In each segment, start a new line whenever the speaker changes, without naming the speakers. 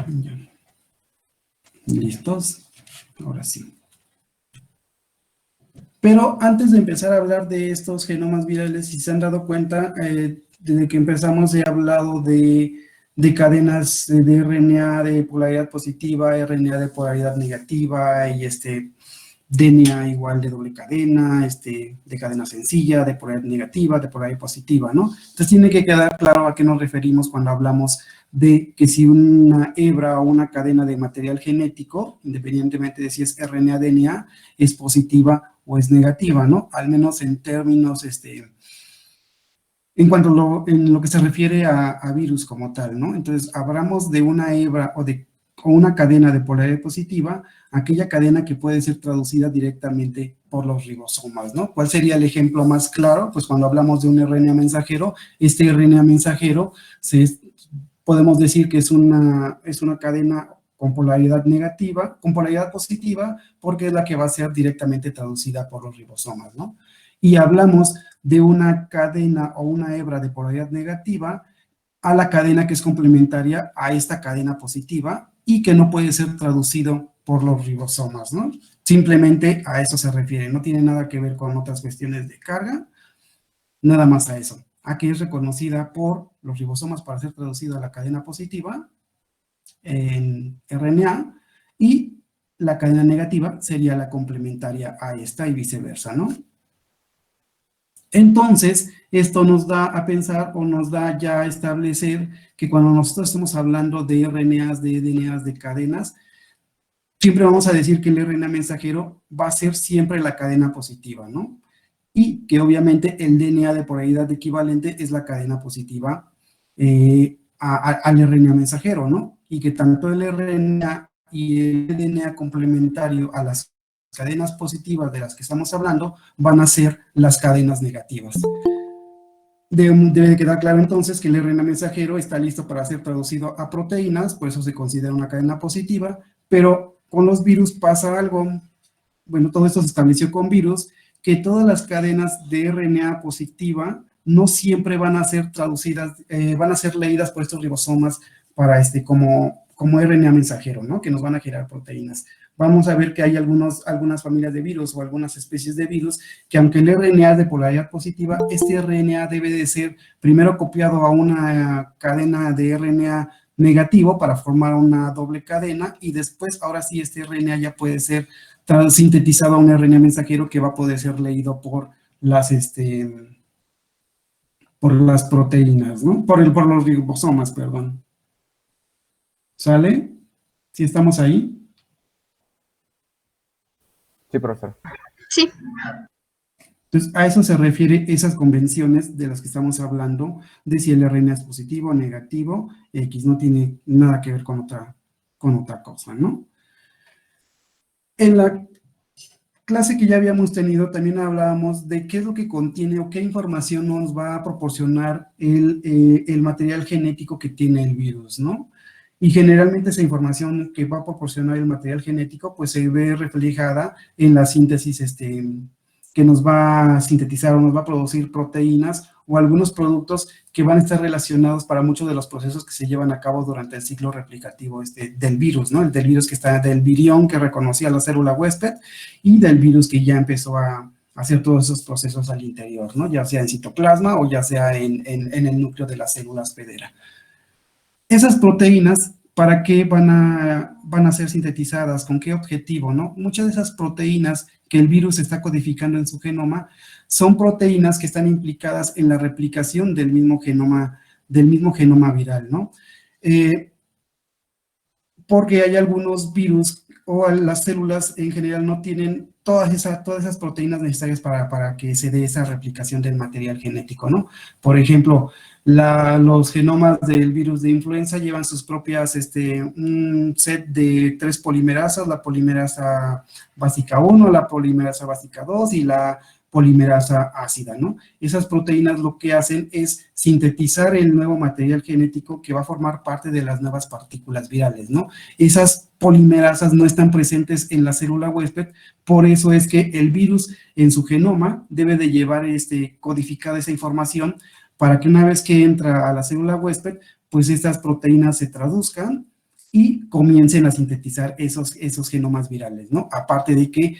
Ya. ¿Listos? Ahora sí. Pero antes de empezar a hablar de estos genomas virales, si se han dado cuenta, desde que empezamos he hablado de cadenas de RNA de polaridad positiva, RNA de polaridad negativa y DNA igual de doble cadena, de cadena sencilla, de polaridad negativa, de polaridad positiva, ¿no? Entonces tiene que quedar claro a qué nos referimos cuando hablamos de que si una hebra o una cadena de material genético, independientemente de si es RNA, DNA, es positiva o es negativa, ¿no? Al menos en términos, en cuanto en lo que se refiere a virus como tal, ¿no? Entonces, hablamos de una hebra o una cadena de polaridad positiva, aquella cadena que puede ser traducida directamente por los ribosomas, ¿no? ¿Cuál sería el ejemplo más claro? Pues cuando hablamos de un RNA mensajero, este RNA mensajero podemos decir que es una cadena con polaridad negativa, con polaridad positiva, porque es la que va a ser directamente traducida por los ribosomas, ¿no? Y hablamos de una cadena o una hebra de polaridad negativa a la cadena que es complementaria a esta cadena positiva y que no puede ser traducido por los ribosomas, ¿no? Simplemente a eso se refiere, no tiene nada que ver con otras cuestiones de carga, nada más a eso, a que es reconocida por los ribosomas para ser traducida a la cadena positiva en RNA y la cadena negativa sería la complementaria a esta y viceversa, ¿no? Entonces, esto nos da a pensar o nos da ya a establecer que cuando nosotros estamos hablando de RNAs, de DNAs, de cadenas, siempre vamos a decir que el RNA mensajero va a ser siempre la cadena positiva, ¿no? Y que obviamente el DNA de polaridad equivalente es la cadena positiva al RNA mensajero, ¿no? Y que tanto el RNA y el DNA complementario a las cadenas positivas de las que estamos hablando van a ser las cadenas negativas. Debe de quedar claro entonces que el RNA mensajero está listo para ser traducido a proteínas, por eso se considera una cadena positiva, pero con los virus pasa algo, bueno, todo esto se estableció con virus, que todas las cadenas de RNA positiva no siempre van a ser traducidas, van a ser leídas por estos ribosomas para como RNA mensajero, ¿no? Que nos van a generar proteínas. Vamos a ver que hay algunas familias de virus o algunas especies de virus que aunque el RNA es de polaridad positiva, este RNA debe de ser primero copiado a una cadena de RNA negativo para formar una doble cadena y después, ahora sí, este RNA ya puede ser sintetizado a un RNA mensajero que va a poder ser leído por las proteínas, ¿no? Por los ribosomas, perdón. ¿Sale? ¿Sí estamos ahí?
Sí, profesor.
Sí.
Entonces, a eso se refiere esas convenciones de las que estamos hablando, de si el RNA es positivo o negativo, X no tiene nada que ver con otra cosa, ¿no? En la clase que ya habíamos tenido, también hablábamos de qué es lo que contiene o qué información nos va a proporcionar el material genético que tiene el virus, ¿no? Y generalmente esa información que va a proporcionar el material genético, pues se ve reflejada en la síntesis que nos va a sintetizar o nos va a producir proteínas o algunos productos que van a estar relacionados para muchos de los procesos que se llevan a cabo durante el ciclo replicativo del virus, ¿no? El del virus que está, del virión que reconocía la célula huésped y del virus que ya empezó a hacer todos esos procesos al interior, ¿no? Ya sea en citoplasma o ya sea en el núcleo de la célula hospedera. Esas proteínas, ¿para qué van a ser sintetizadas? ¿Con qué objetivo, no? Muchas de esas proteínas que el virus está codificando en su genoma son proteínas que están implicadas en la replicación del mismo genoma viral, ¿no? Porque hay algunos virus o las células en general no tienen todas esas proteínas necesarias para que se dé esa replicación del material genético, ¿no? Por ejemplo, los genomas del virus de influenza llevan sus propias, un set de 3 polimerasas, la polimerasa básica 1, la polimerasa básica 2 y la polimerasa ácida, ¿no? Esas proteínas lo que hacen es sintetizar el nuevo material genético que va a formar parte de las nuevas partículas virales, ¿no? Esas polimerasas no están presentes en la célula huésped, por eso es que el virus en su genoma debe de llevar codificada esa información para que una vez que entra a la célula huésped, pues estas proteínas se traduzcan y comiencen a sintetizar esos genomas virales, ¿no? Aparte de que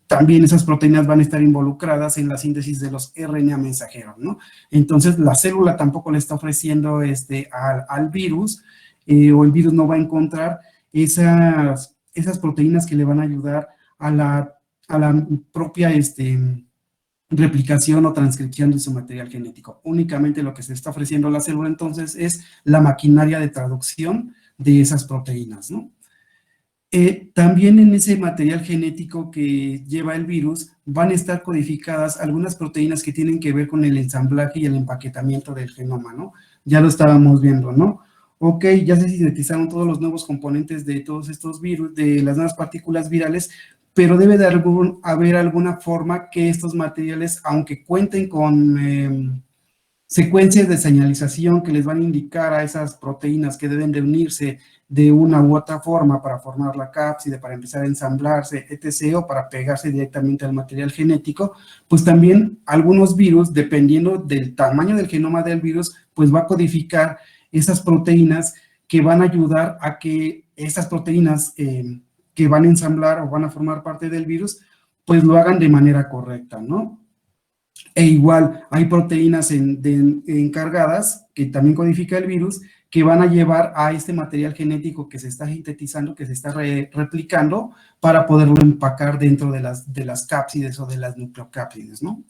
también esas proteínas van a estar involucradas en la síntesis de los RNA mensajeros, ¿no? Entonces, la célula tampoco le está ofreciendo al virus, o el virus no va a encontrar esas proteínas que le van a ayudar a la propia replicación o transcripción de su material genético. Únicamente lo que se está ofreciendo a la célula entonces es la maquinaria de traducción de esas proteínas, ¿no? También en ese material genético que lleva el virus van a estar codificadas algunas proteínas que tienen que ver con el ensamblaje y el empaquetamiento del genoma, ¿no? Ya lo estábamos viendo, ¿no? Ok, ya se sintetizaron todos los nuevos componentes de todos estos virus, de las nuevas partículas virales, pero debe de haber alguna forma que estos materiales, aunque cuenten con secuencias de señalización que les van a indicar a esas proteínas que deben de unirse de una u otra forma para formar la cápside, para empezar a ensamblarse, etc., o para pegarse directamente al material genético, pues también algunos virus, dependiendo del tamaño del genoma del virus, pues va a codificar esas proteínas que van a ayudar a que esas proteínas que van a ensamblar o van a formar parte del virus, pues lo hagan de manera correcta, ¿no? E igual hay proteínas encargadas, que también codifica el virus, que van a llevar a este material genético que se está sintetizando, que se está replicando, para poderlo empacar dentro de las cápsides o de las nucleocápsides, ¿no?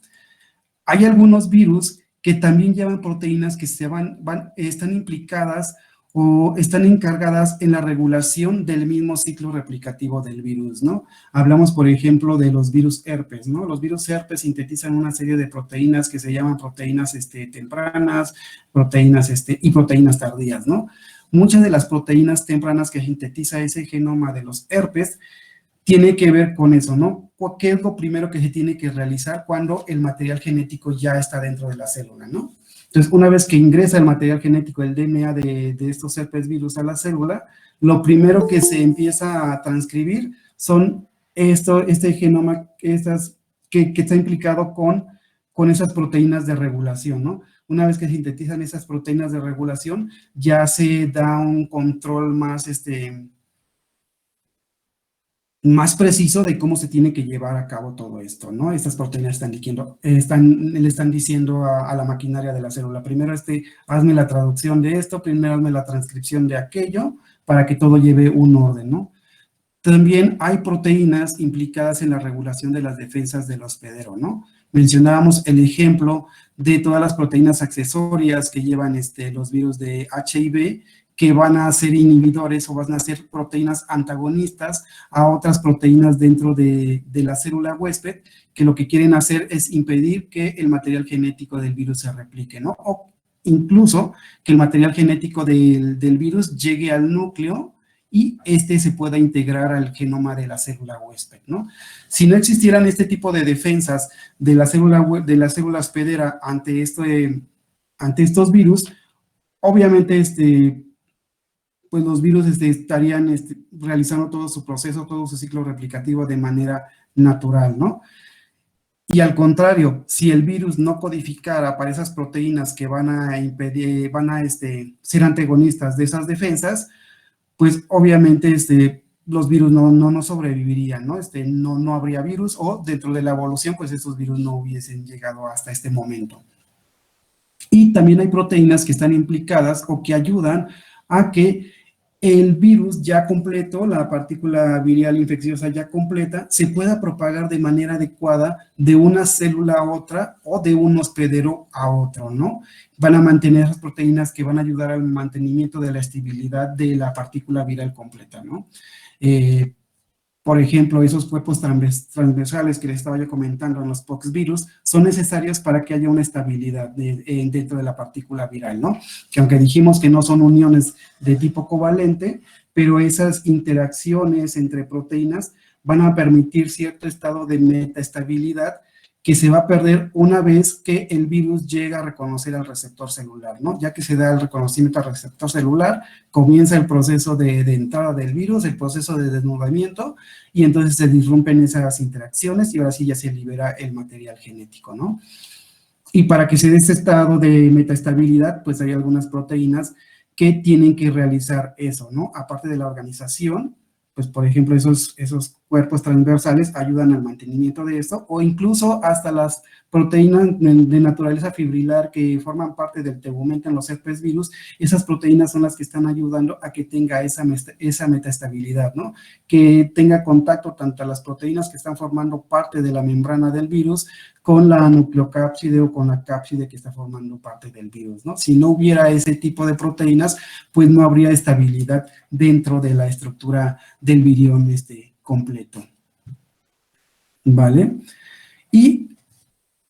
Hay algunos virus que también llevan proteínas que están implicadas o están encargadas en la regulación del mismo ciclo replicativo del virus, ¿no? Hablamos, por ejemplo, de los virus herpes, ¿no? Los virus herpes sintetizan una serie de proteínas que se llaman proteínas tempranas, y proteínas tardías, ¿no? Muchas de las proteínas tempranas que sintetiza ese genoma de los herpes tiene que ver con eso, ¿no? ¿Qué es lo primero que se tiene que realizar cuando el material genético ya está dentro de la célula, ¿no? Entonces, una vez que ingresa el material genético, el DNA de estos herpes virus a la célula, lo primero que se empieza a transcribir son este genoma que está implicado con esas proteínas de regulación, ¿no? Una vez que sintetizan esas proteínas de regulación, ya se da un control más preciso de cómo se tiene que llevar a cabo todo esto, ¿no? Estas proteínas le están diciendo a la maquinaria de la célula, primero hazme la traducción de esto, primero hazme la transcripción de aquello, para que todo lleve un orden, ¿no? También hay proteínas implicadas en la regulación de las defensas del hospedero, ¿no? Mencionábamos el ejemplo de todas las proteínas accesorias que llevan los virus de HIV, que van a ser inhibidores o van a ser proteínas antagonistas a otras proteínas dentro de la célula huésped, que lo que quieren hacer es impedir que el material genético del virus se replique, ¿no? O incluso que el material genético del virus llegue al núcleo y se pueda integrar al genoma de la célula huésped, ¿no? Si no existieran este tipo de defensas de la célula hospedera ante estos virus, obviamente pues los virus estarían realizando todo su proceso, todo su ciclo replicativo de manera natural, ¿no? Y al contrario, si el virus no codificara para esas proteínas que van a impedir, ser antagonistas de esas defensas, pues obviamente los virus no sobrevivirían, ¿no? No habría virus, o dentro de la evolución, pues estos virus no hubiesen llegado hasta este momento. Y también hay proteínas que están implicadas o que ayudan a que el virus ya completo, la partícula viral infecciosa ya completa, se pueda propagar de manera adecuada de una célula a otra o de un hospedero a otro, ¿no? Van a mantener esas proteínas que van a ayudar al mantenimiento de la estabilidad de la partícula viral completa, ¿no? Por ejemplo, esos cuerpos transversales que les estaba yo comentando en los poxvirus son necesarios para que haya una estabilidad dentro de la partícula viral, ¿no? Que aunque dijimos que no son uniones de tipo covalente, pero esas interacciones entre proteínas van a permitir cierto estado de metaestabilidad que se va a perder una vez que el virus llega a reconocer al receptor celular, ¿no? Ya que se da el reconocimiento al receptor celular, comienza el proceso de entrada del virus, el proceso de desnudamiento, y entonces se disrumpen esas interacciones y ahora sí ya se libera el material genético, ¿no? Y para que se dé este estado de metaestabilidad, pues hay algunas proteínas que tienen que realizar eso, ¿no? Aparte de la organización, pues por ejemplo esos cuerpos transversales ayudan al mantenimiento de esto, o incluso hasta las proteínas de naturaleza fibrilar que forman parte del tegumento en los herpes virus, esas proteínas son las que están ayudando a que tenga esa metaestabilidad, ¿no? Que tenga contacto tanto a las proteínas que están formando parte de la membrana del virus con la nucleocápside o con la cápside que está formando parte del virus, ¿no? Si no hubiera ese tipo de proteínas, pues no habría estabilidad dentro de la estructura del virión completo. ¿Vale? Y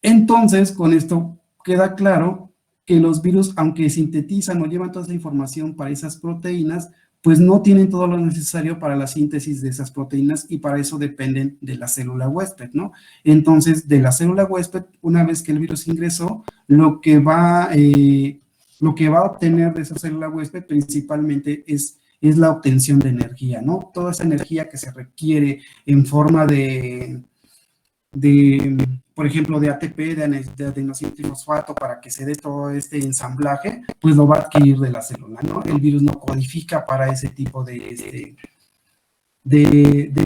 entonces, con esto queda claro que los virus, aunque sintetizan o llevan toda esa información para esas proteínas, pues no tienen todo lo necesario para la síntesis de esas proteínas y para eso dependen de la célula huésped, ¿no? Entonces, de la célula huésped, una vez que el virus ingresó, lo que va a obtener de esa célula huésped principalmente es la obtención de energía, ¿no? Toda esa energía que se requiere en forma por ejemplo, de ATP, de adenosín trifosfato, para que se dé todo este ensamblaje, pues lo va a adquirir de la célula, ¿no? El virus no codifica para ese tipo de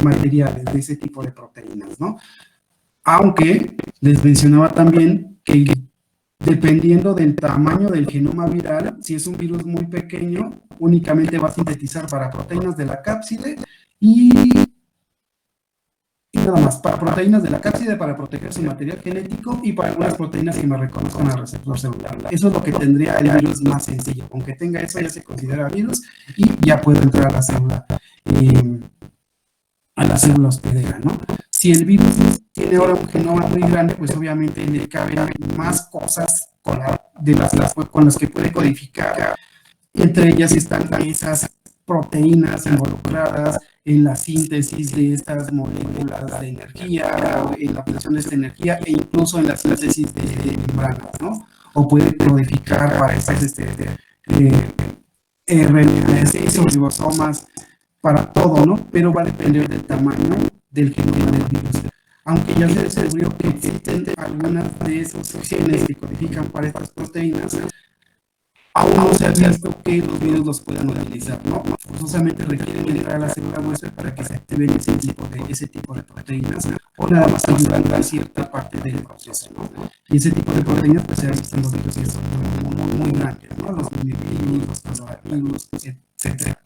materiales, de ese tipo de proteínas, ¿no? Aunque les mencionaba también que dependiendo del tamaño del genoma viral, si es un virus muy pequeño, únicamente va a sintetizar para proteínas de la cápside y nada más, para proteínas de la cápside para proteger su material genético y para algunas proteínas que me reconozcan al receptor celular. Eso es lo que tendría el virus más sencillo. Aunque tenga eso, ya se considera virus y ya puede entrar a la célula hospedera, ¿no? Si el virus tiene ahora un genoma muy grande, pues obviamente le caben más cosas con las que puede codificar. Entre ellas están esas proteínas involucradas en la síntesis de estas moléculas de energía, en la obtención de esta energía e incluso en la síntesis de membranas, ¿no? O puede codificar para esas RNAs, esos ribosomas, para todo, ¿no? Pero va a depender del tamaño del genoma del virus. Aunque ya se descubrió que existen algunas de esos genes que codifican para estas proteínas, aún no se ha visto que los virus los puedan utilizar, ¿no? Forzosamente requieren entrar a la célula huésped para que se activen ese tipo de proteínas o nada más ayudando a cierta parte del proceso, ¿no? Y ese tipo de proteínas pues se ha visto en los virus que son muy grandes, ¿no? Los minivirus, los coronavirus, etcétera.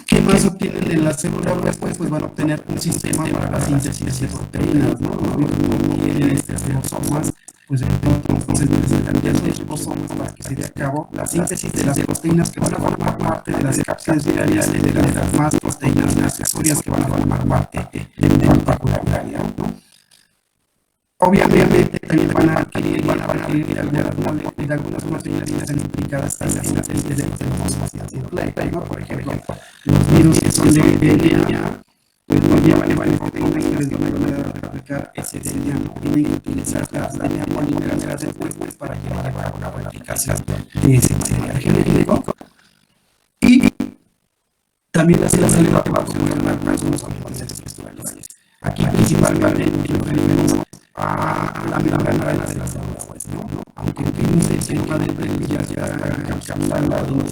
¿Qué más obtienen de la célula huésped? Pues van a obtener un sistema para la síntesis de proteínas, ¿no? Los virus no tienen ribosomas, pues entonces necesitan de esos ribosomas para que se lleve a cabo la síntesis de las proteínas que van a formar parte de las cápsides virales y de las más proteínas accesorias que van a formar parte de la particularidad, ¿no? Obviamente también van a adquirir algunas proteínas que están implicadas en la síntesis de los ribosomas, ¿no? Por ejemplo, los virus que son de DNA, pues no llevan proteínas que les van a ayudar a replicar ese DNA, ¿no? Tienen que utilizar las DNA polimerasas después para llevar a cabo una replicación de ese material genético. Y también la célula va a funcionar con algunos componentes estructurales. Aquí principalmente nos referimos a la membrana de las células, ¿no? Aunque el virus se llama de brevilla ya encapsulada de una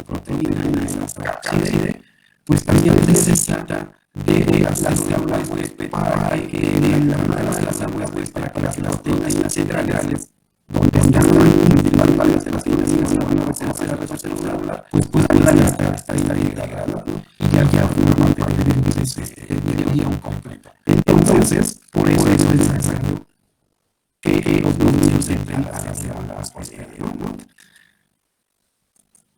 proteína en esta cápside, pues también necesita de las células huésped para que la membrana de las células huésped para que las proteínas centrales donde están principalmente las proteínas que van a receptor celular, pues puedan estar integradas, ¿no? Y ya forman parte del guión completo. Entonces, por eso es necesario que los virus entren a las células posteriores, ¿no?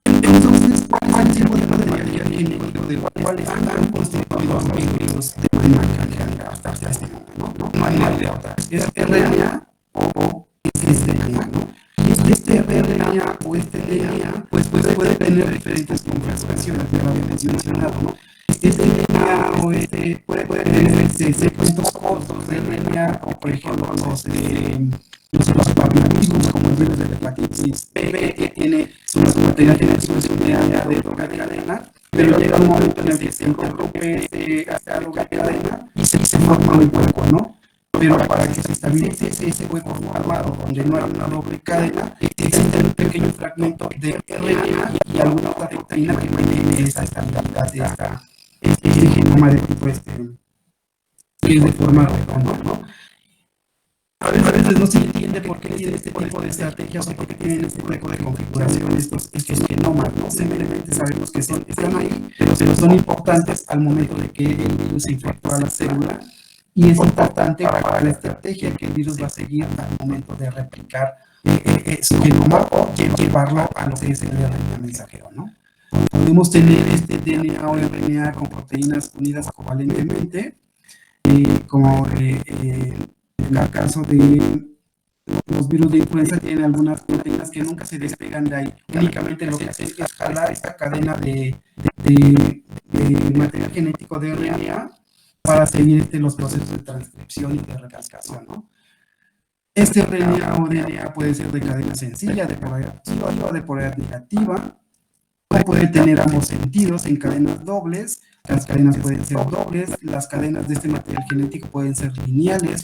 Entonces, ¿cuál es el tipo de material genético del cual están constituidos los virus de manera general hasta este momento? No hay de otra. ¿Es RNA o es DNA, ¿no? Y este RNA o este DNA, pues puede tener diferentes configuraciones, ya lo había mencionado, ¿no? Este DNA o puede tener secuencias cortos de RNA, o por ejemplo los parvovirus, como el virus de la hepatitis B, que tiene su material genético de DNA de doble cadena, pero llega un momento en el que se interrumpe esta doble cadena y se forma un hueco, ¿no? pero para que se estabilice ese hueco formado donde no hay una doble cadena, existe un pequeño fragmento de RNA y alguna otra proteína que mantiene esa estabilidad de este genoma de tipo que es de forma redonda, ¿no? A veces no se entiende por qué tiene este tipo de estrategias o por qué tienen este tipo de configuración estos genomas, ¿no? Simplemente sabemos que están ahí, pero son importantes al momento de que el virus se infectó a la célula y es importante para la estrategia que el virus va a seguir al momento de replicar su genoma o llevarlo a lo que es el RNA mensajero, ¿no? Podemos tener este DNA o RNA con proteínas unidas covalentemente, como en el caso de los virus de influenza tienen algunas proteínas que nunca se despegan de ahí. Únicamente lo que hacen es jalar esta cadena de material genético de RNA para seguir los procesos de transcripción y de replicación, ¿no? Este RNA o DNA puede ser de cadena sencilla, de polaridad positiva o de polaridad negativa. Puede tener ambos sentidos en cadenas dobles. Las cadenas pueden ser dobles. Las cadenas de este material genético pueden ser lineales,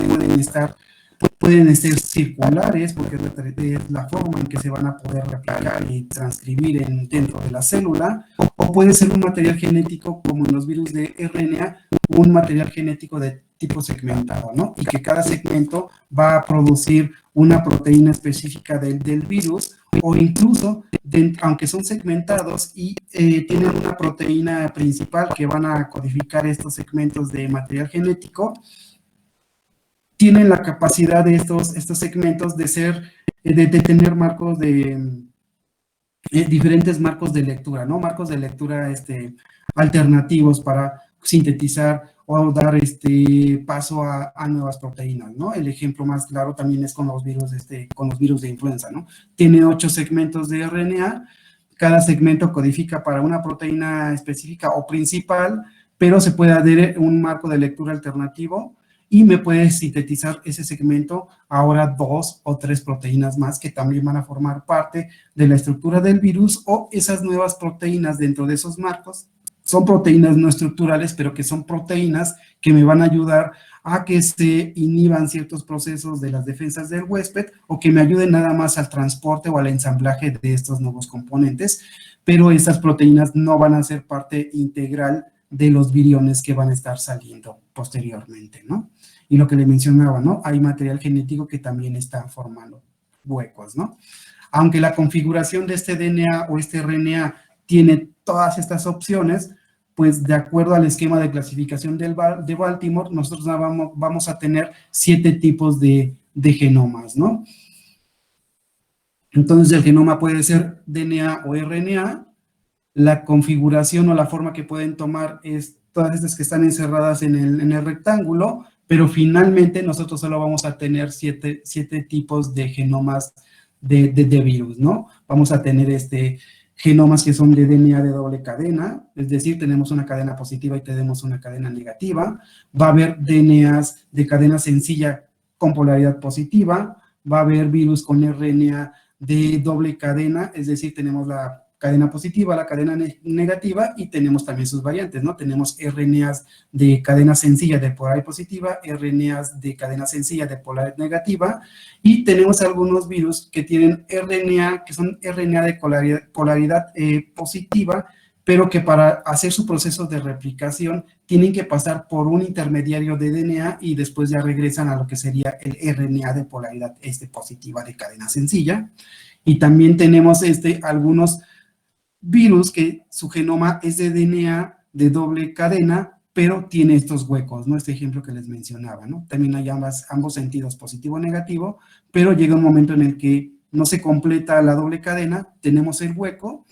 pueden ser circulares, porque es la forma en que se van a poder replicar y transcribir dentro de la célula, o puede ser un material genético, como en los virus de RNA, un material genético de tipo segmentado, ¿no? Y que cada segmento va a producir una proteína específica del virus, o incluso, aunque son segmentados y tienen una proteína principal que van a codificar estos segmentos de material genético, tienen la capacidad de estos segmentos de tener marcos diferentes marcos de lectura, ¿no? Marcos de lectura alternativos para sintetizar o dar paso a nuevas proteínas, ¿no? El ejemplo más claro también es con los virus de influenza, ¿no? Tiene 8 segmentos de RNA, cada segmento codifica para una proteína específica o principal, pero se puede adherir un marco de lectura alternativo y me puede sintetizar ese segmento ahora 2 o 3 proteínas más que también van a formar parte de la estructura del virus, o esas nuevas proteínas dentro de esos marcos son proteínas no estructurales, pero que son proteínas que me van a ayudar a que se inhiban ciertos procesos de las defensas del huésped, o que me ayuden nada más al transporte o al ensamblaje de estos nuevos componentes, pero estas proteínas no van a ser parte integral de los viriones que van a estar saliendo posteriormente, ¿no? Y lo que le mencionaba, ¿no? Hay material genético que también está formando huecos, ¿no? Aunque la configuración de este DNA o este RNA tiene todas estas opciones, pues de acuerdo al esquema de clasificación de Baltimore, nosotros vamos a tener 7 tipos de genomas, ¿no? Entonces el genoma puede ser DNA o RNA. La configuración o la forma que pueden tomar es todas estas que están encerradas en el rectángulo, pero finalmente nosotros solo vamos a tener 7 tipos de genomas de virus, ¿no? Vamos a tener genomas que son de DNA de doble cadena, es decir, tenemos una cadena positiva y tenemos una cadena negativa. Va a haber DNAs de cadena sencilla con polaridad positiva, va a haber virus con RNA de doble cadena, es decir, tenemos la cadena positiva, la cadena negativa, y tenemos también sus variantes, ¿no? Tenemos RNAs de cadena sencilla de polaridad positiva, RNAs de cadena sencilla de polaridad negativa, y tenemos algunos virus que tienen RNA, que son RNA de polaridad positiva, pero que para hacer su proceso de replicación tienen que pasar por un intermediario de DNA y después ya regresan a lo que sería el RNA de polaridad positiva de cadena sencilla. Y también tenemos algunos virus que su genoma es de DNA de doble cadena, pero tiene estos huecos, ¿no? Este ejemplo que les mencionaba, ¿no? También hay ambos sentidos, positivo o negativo, pero llega un momento en el que no se completa la doble cadena, tenemos el hueco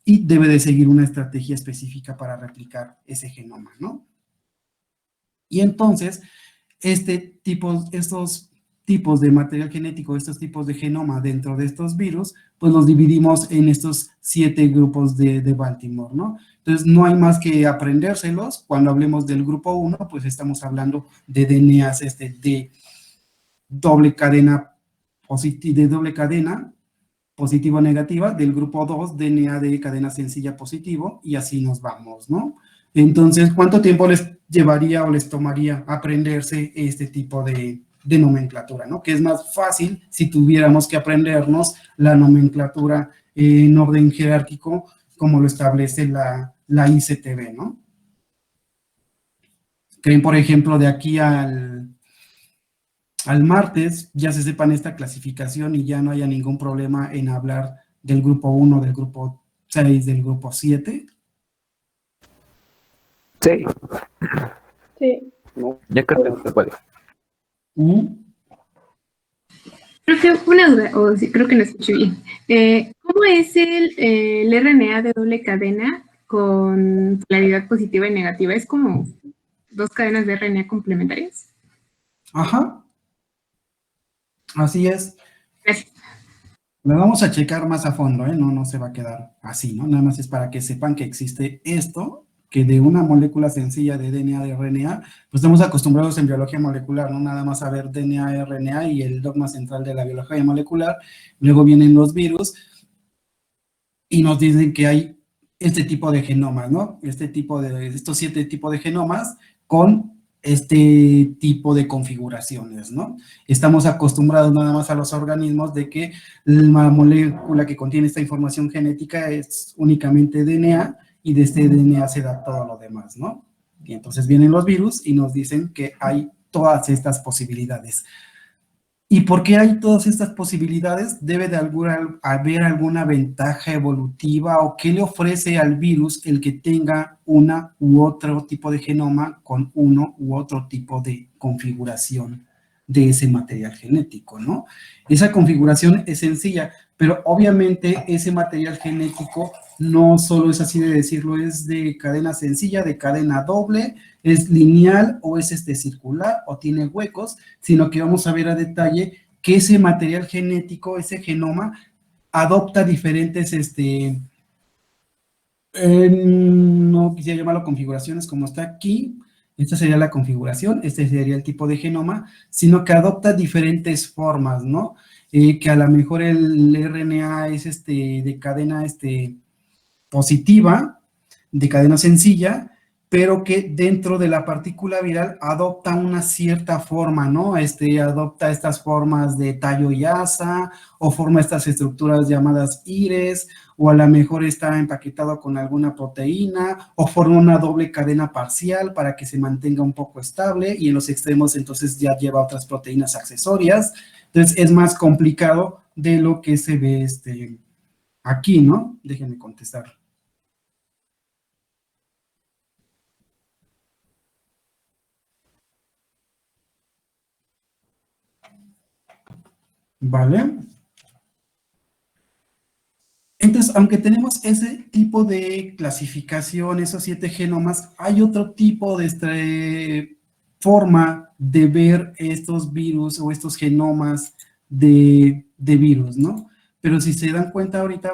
y debe de seguir una estrategia específica para replicar ese genoma, ¿no? Y entonces, estos tipos de material genético, estos tipos de genoma dentro de estos virus, pues los dividimos en estos 7 grupos de Baltimore, ¿no? Entonces, no hay más que aprendérselos. Cuando hablemos del grupo 1, pues estamos hablando de DNAs de doble cadena positivo-negativa, del grupo 2, DNA de cadena sencilla positivo, y así nos vamos, ¿no? Entonces, ¿cuánto tiempo les llevaría o les tomaría aprenderse este tipo de de nomenclatura, ¿no? Que es más fácil si tuviéramos que aprendernos la nomenclatura en orden jerárquico como lo establece la ICTB, ¿no? Creen, por ejemplo, de aquí al martes ya se sepan esta clasificación y ya no haya ningún problema en hablar del grupo 1, del grupo 6, del grupo 7.
Sí.
Sí.
No, ya creo que se puede.
Profe, una duda, o sí, creo que no escuché bien. ¿Cómo es el RNA de doble cadena con polaridad positiva y negativa? ¿Es como dos cadenas de RNA complementarias?
Ajá, así es.
Gracias.
Lo vamos a checar más a fondo, ¿eh? No se va a quedar así, ¿no? Nada más es para que sepan que existe esto, que de una molécula sencilla de DNA de RNA, pues estamos acostumbrados en biología molecular, ¿no? Nada más a ver DNA, RNA y el dogma central de la biología molecular. Luego vienen los virus y nos dicen que hay este tipo de genomas, ¿no? Estos 7 tipos de genomas con este tipo de configuraciones, ¿no? Estamos acostumbrados nada más a los organismos de que la molécula que contiene esta información genética es únicamente DNA y de este DNA se da todo lo demás, ¿no? Y entonces vienen los virus y nos dicen que hay todas estas posibilidades. ¿Y por qué hay todas estas posibilidades? Debe de haber alguna ventaja evolutiva o qué le ofrece al virus el que tenga una u otro tipo de genoma con uno u otro tipo de configuración de ese material genético, ¿no? Esa configuración es sencilla, pero obviamente ese material genético no solo es así de decirlo, es de cadena sencilla, de cadena doble, es lineal o es circular o tiene huecos, sino que vamos a ver a detalle que ese material genético, ese genoma, adopta diferentes, no quisiera llamarlo configuraciones como está aquí, esta sería la configuración, este sería el tipo de genoma, sino que adopta diferentes formas, ¿no? Que a lo mejor el RNA es de cadena positiva, de cadena sencilla, pero que dentro de la partícula viral adopta una cierta forma, ¿no? Adopta estas formas de tallo y asa, o forma estas estructuras llamadas hires, o a lo mejor está empaquetado con alguna proteína, o forma una doble cadena parcial para que se mantenga un poco estable, y en los extremos entonces ya lleva otras proteínas accesorias. Entonces es más complicado de lo que se ve aquí, ¿no? Déjenme contestar. ¿Vale? Entonces, aunque tenemos ese tipo de clasificación, esos 7 genomas, hay otro tipo de forma de ver estos virus o estos genomas de virus, ¿no? Pero si se dan cuenta ahorita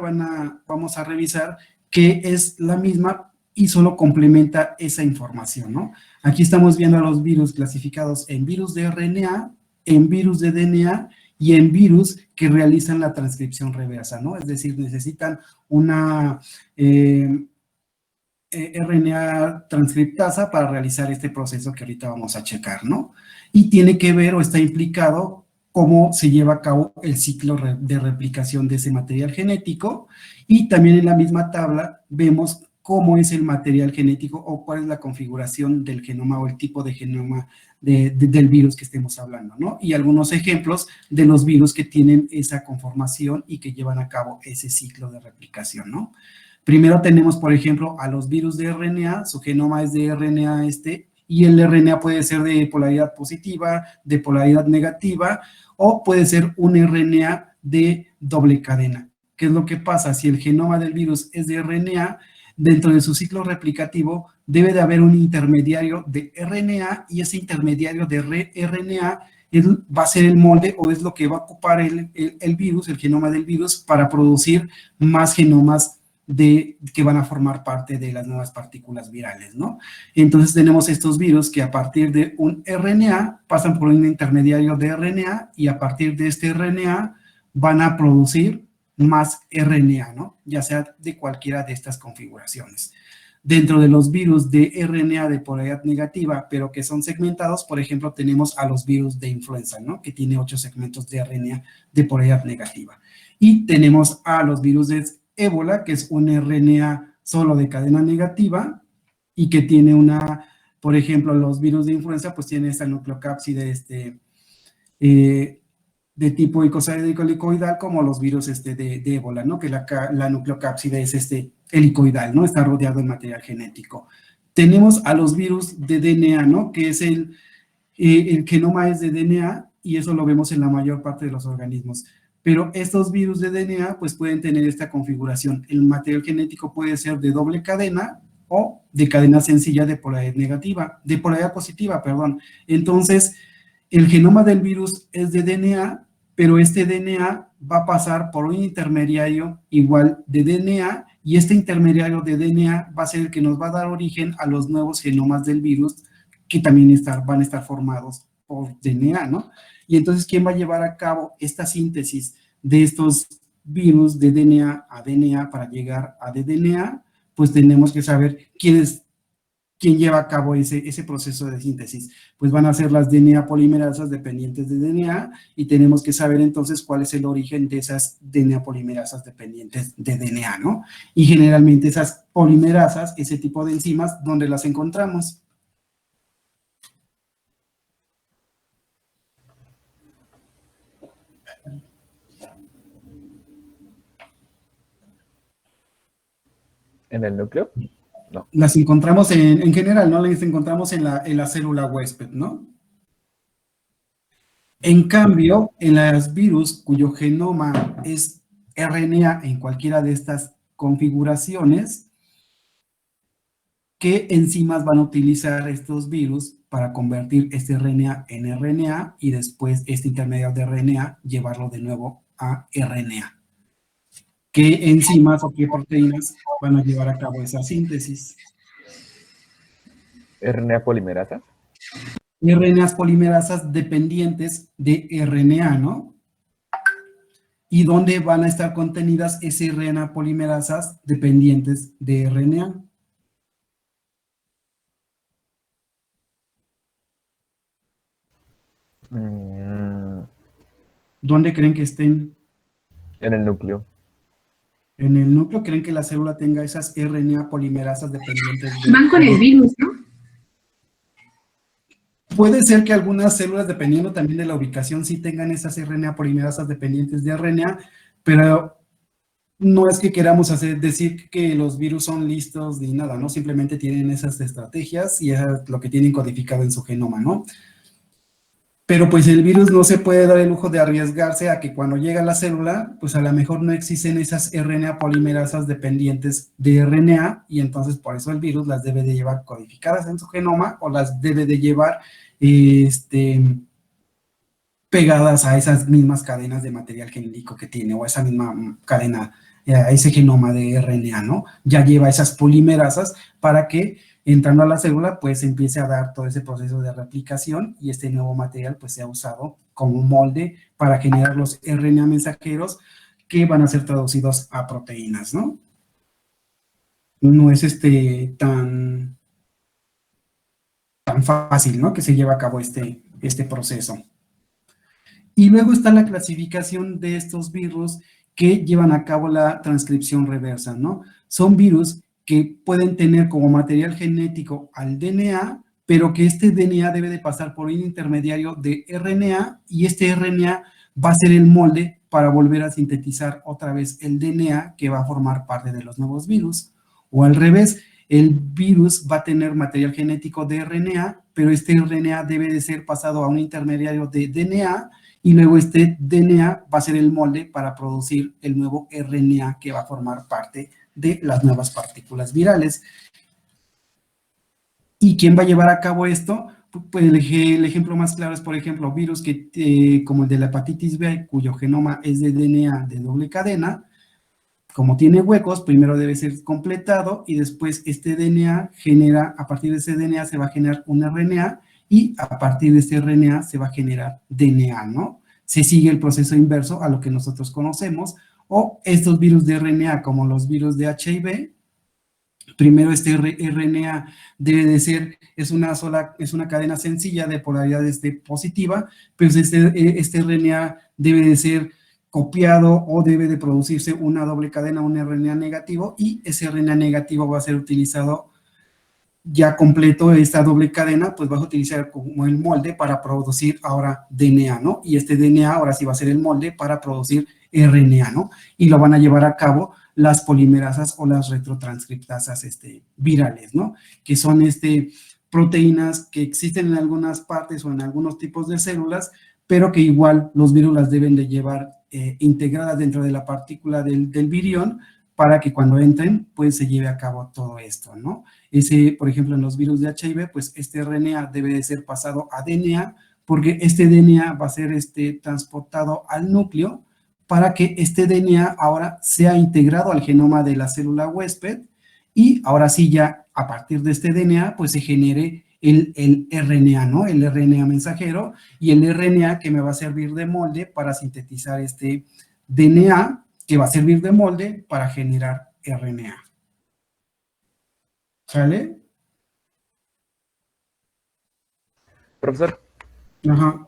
vamos a revisar que es la misma y solo complementa esa información, ¿no? Aquí estamos viendo a los virus clasificados en virus de RNA, en virus de DNA y en virus que realizan la transcripción reversa, ¿no? Es decir, necesitan una RNA transcriptasa para realizar este proceso que ahorita vamos a checar, ¿no? Y tiene que ver o está implicado cómo se lleva a cabo el ciclo de replicación de ese material genético, y también en la misma tabla vemos cómo es el material genético o cuál es la configuración del genoma o el tipo de genoma del virus que estemos hablando, ¿no? Y algunos ejemplos de los virus que tienen esa conformación y que llevan a cabo ese ciclo de replicación, ¿no? Primero tenemos, por ejemplo, a los virus de RNA, su genoma es de RNA y el RNA puede ser de polaridad positiva, de polaridad negativa, o puede ser un RNA de doble cadena. ¿Qué es lo que pasa? Si el genoma del virus es de RNA, dentro de su ciclo replicativo debe de haber un intermediario de RNA, y ese intermediario de RNA va a ser el molde o es lo que va a ocupar el virus, el genoma del virus, para producir más genomas que van a formar parte de las nuevas partículas virales, ¿no? Entonces tenemos estos virus que a partir de un RNA pasan por un intermediario de RNA, y a partir de este RNA van a producir más RNA, ¿no? Ya sea de cualquiera de estas configuraciones. Dentro de los virus de RNA de polaridad negativa, pero que son segmentados, por ejemplo, tenemos a los virus de influenza, ¿no? Que tiene 8 segmentos de RNA de polaridad negativa. Y tenemos a los virus de ébola, que es un RNA solo de cadena negativa y que tiene una, por ejemplo, los virus de influenza, pues tiene esta nucleocápside de tipo icosahedrico-helicoidal, como los virus de ébola, ¿no? Que la nucleocápside es helicoidal, ¿no? Está rodeado de material genético. Tenemos a los virus de DNA, ¿no? Que es el genoma es de DNA y eso lo vemos en la mayor parte de los organismos. Pero estos virus de DNA, pues pueden tener esta configuración. El material genético puede ser de doble cadena o de cadena sencilla de polaridad negativa, de polaridad positiva, perdón. Entonces, el genoma del virus es de DNA, pero este DNA va a pasar por un intermediario igual de DNA, y este intermediario de DNA va a ser el que nos va a dar origen a los nuevos genomas del virus, que también van a estar formados por DNA, ¿no? Y entonces, ¿quién va a llevar a cabo esta síntesis de estos virus de DNA a DNA para llegar a ddNA? Pues tenemos que saber quién lleva a cabo ese proceso de síntesis. Pues van a ser las DNA polimerasas dependientes de DNA, y tenemos que saber entonces cuál es el origen de esas DNA polimerasas dependientes de DNA, ¿no? Y generalmente esas polimerasas, ese tipo de enzimas, ¿dónde las encontramos?
¿En el núcleo? No.
Las encontramos en general, ¿no? Las encontramos en la célula huésped, ¿no? En cambio, en los virus cuyo genoma es RNA en cualquiera de estas configuraciones, ¿qué enzimas van a utilizar estos virus para convertir este RNA en RNA y después este intermediario de RNA llevarlo de nuevo a RNA? ¿Qué enzimas o qué proteínas van a llevar a cabo esa síntesis?
¿RNA polimerasa?
RNAs polimerasas dependientes de RNA, ¿no? ¿Y dónde van a estar contenidas esas RNA polimerasas dependientes de RNA? ¿Dónde creen que estén?
En el núcleo.
En el núcleo. ¿Creen que la célula tenga esas RNA polimerasas dependientes de...
Van con el virus, ¿no?
Puede ser que algunas células, dependiendo también de la ubicación, sí tengan esas RNA polimerasas dependientes de RNA, pero no es que queramos decir que los virus son listos ni nada, ¿no? Simplemente tienen esas estrategias y es lo que tienen codificado en su genoma, ¿no? Pero pues el virus no se puede dar el lujo de arriesgarse a que cuando llega a la célula, pues a lo mejor no existen esas RNA polimerasas dependientes de RNA, y entonces por eso el virus las debe de llevar codificadas en su genoma o las debe de llevar pegadas a esas mismas cadenas de material genético que tiene, o a esa misma cadena, a ese genoma de RNA, ¿no? Ya lleva esas polimerasas para que entrando a la célula, pues empiece a dar todo ese proceso de replicación y este nuevo material pues sea usado como molde para generar los RNA mensajeros que van a ser traducidos a proteínas, ¿no? No es tan fácil, ¿no? Que se lleva a cabo este proceso. Y luego está la clasificación de estos virus que llevan a cabo la transcripción reversa, ¿no? Son virus que pueden tener como material genético al DNA, pero que este DNA debe de pasar por un intermediario de RNA, y este RNA va a ser el molde para volver a sintetizar otra vez el DNA que va a formar parte de los nuevos virus. O al revés, el virus va a tener material genético de RNA, pero este RNA debe de ser pasado a un intermediario de DNA, y luego este DNA va a ser el molde para producir el nuevo RNA que va a formar parte de las nuevas partículas virales. ¿Y quién va a llevar a cabo esto? Pues el ejemplo más claro es, por ejemplo, virus como el de la hepatitis B, cuyo genoma es de DNA de doble cadena. Como tiene huecos, primero debe ser completado y después este DNA a partir de ese DNA se va a generar un RNA, y a partir de este RNA se va a generar DNA, ¿no? Se sigue el proceso inverso a lo que nosotros conocemos. O estos virus de RNA, como los virus de HIV, Primero, este RNA debe de ser, es una cadena sencilla de polaridad positiva, pero este RNA debe de ser copiado o debe de producirse una doble cadena, un RNA negativo, y ese RNA negativo va a ser utilizado ya completo. Esta doble cadena, pues vas a utilizar como el molde para producir ahora DNA, ¿no? Y este DNA ahora sí va a ser el molde para producir RNA, ¿no? Y lo van a llevar a cabo las polimerasas o las retrotranscriptasas virales, ¿no? Que son proteínas que existen en algunas partes o en algunos tipos de células, pero que igual los virus las deben de llevar integradas dentro de la partícula del virión, para que cuando entren, pues se lleve a cabo todo esto, ¿no? Por ejemplo, en los virus de HIV, pues este RNA debe de ser pasado a DNA, porque este DNA va a ser transportado al núcleo para que este DNA ahora sea integrado al genoma de la célula huésped, y ahora sí ya a partir de este DNA, pues se genere el RNA, ¿no? El RNA mensajero, y el RNA que me va a servir de molde para sintetizar este DNA, que va a servir de molde para generar RNA. ¿Sale?
Profesor,
Ajá.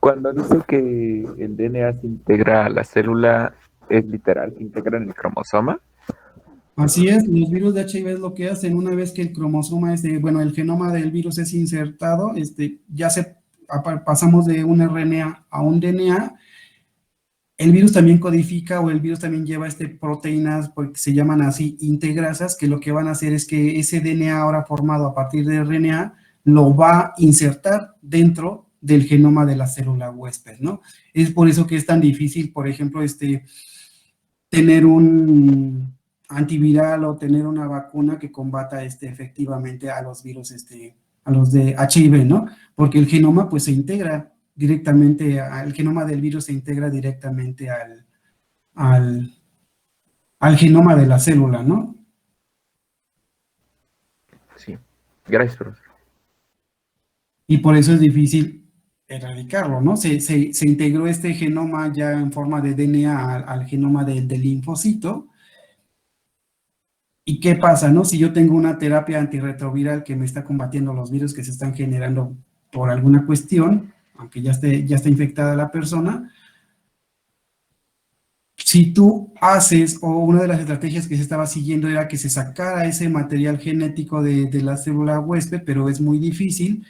cuando dice que el DNA se integra a la célula, ¿es literal, se integra en el cromosoma?
Así es, los virus de HIV es lo que hacen una vez que el cromosoma, bueno, el genoma del virus es insertado, ya pasamos de un RNA a un DNA. El virus también codifica, o el virus también lleva proteínas, porque se llaman así, integrasas, que lo que van a hacer es que ese DNA ahora formado a partir de RNA lo va a insertar dentro del genoma de la célula huésped, ¿no? Es por eso que es tan difícil, por ejemplo, tener un antiviral o tener una vacuna que combata efectivamente a los virus, a los de HIV, ¿no? Porque el genoma pues se integra directamente, el genoma del virus se integra directamente al genoma de la célula, ¿no?
Sí, gracias, profesor.
Y por eso es difícil erradicarlo, ¿no? Se integró este genoma ya en forma de DNA al genoma del linfocito. ¿Y qué pasa, no? Si yo tengo una terapia antirretroviral que me está combatiendo los virus que se están generando por alguna cuestión, aunque ya está infectada la persona, si tú haces, o una de las estrategias que se estaba siguiendo era que se sacara ese material genético de la célula huésped, pero es muy difícil.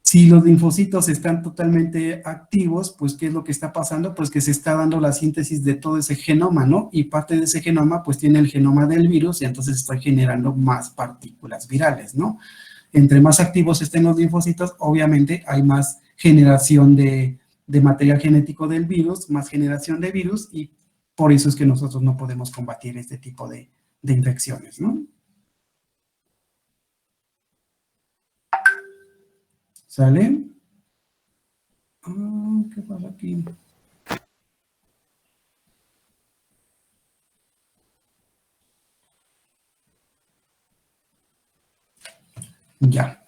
Si los linfocitos están totalmente activos, pues ¿qué es lo que está pasando? Pues que se está dando la síntesis de todo ese genoma, ¿no? Y parte de ese genoma, pues tiene el genoma del virus, y entonces está generando más partículas virales, ¿no? Entre más activos estén los linfocitos, obviamente hay más generación de material genético del virus, más generación de virus, y por eso es que nosotros no podemos combatir este tipo de infecciones, ¿no? ¿Sale? ¿Qué pasa aquí? Ya.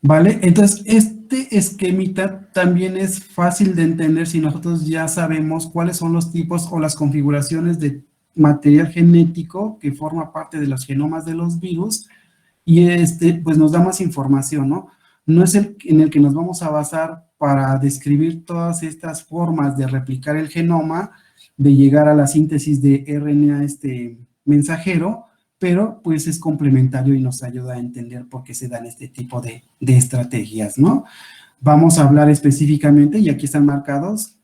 ¿Vale? Entonces, este esquemita también es fácil de entender si nosotros ya sabemos cuáles son los tipos o las configuraciones de material genético que forma parte de los genomas de los virus, y pues nos da más información, ¿no? No es en el que nos vamos a basar para describir todas estas formas de replicar el genoma, de llegar a la síntesis de RNA mensajero, pero pues es complementario y nos ayuda a entender por qué se dan este tipo de estrategias, ¿no? Vamos a hablar específicamente, y aquí están marcados,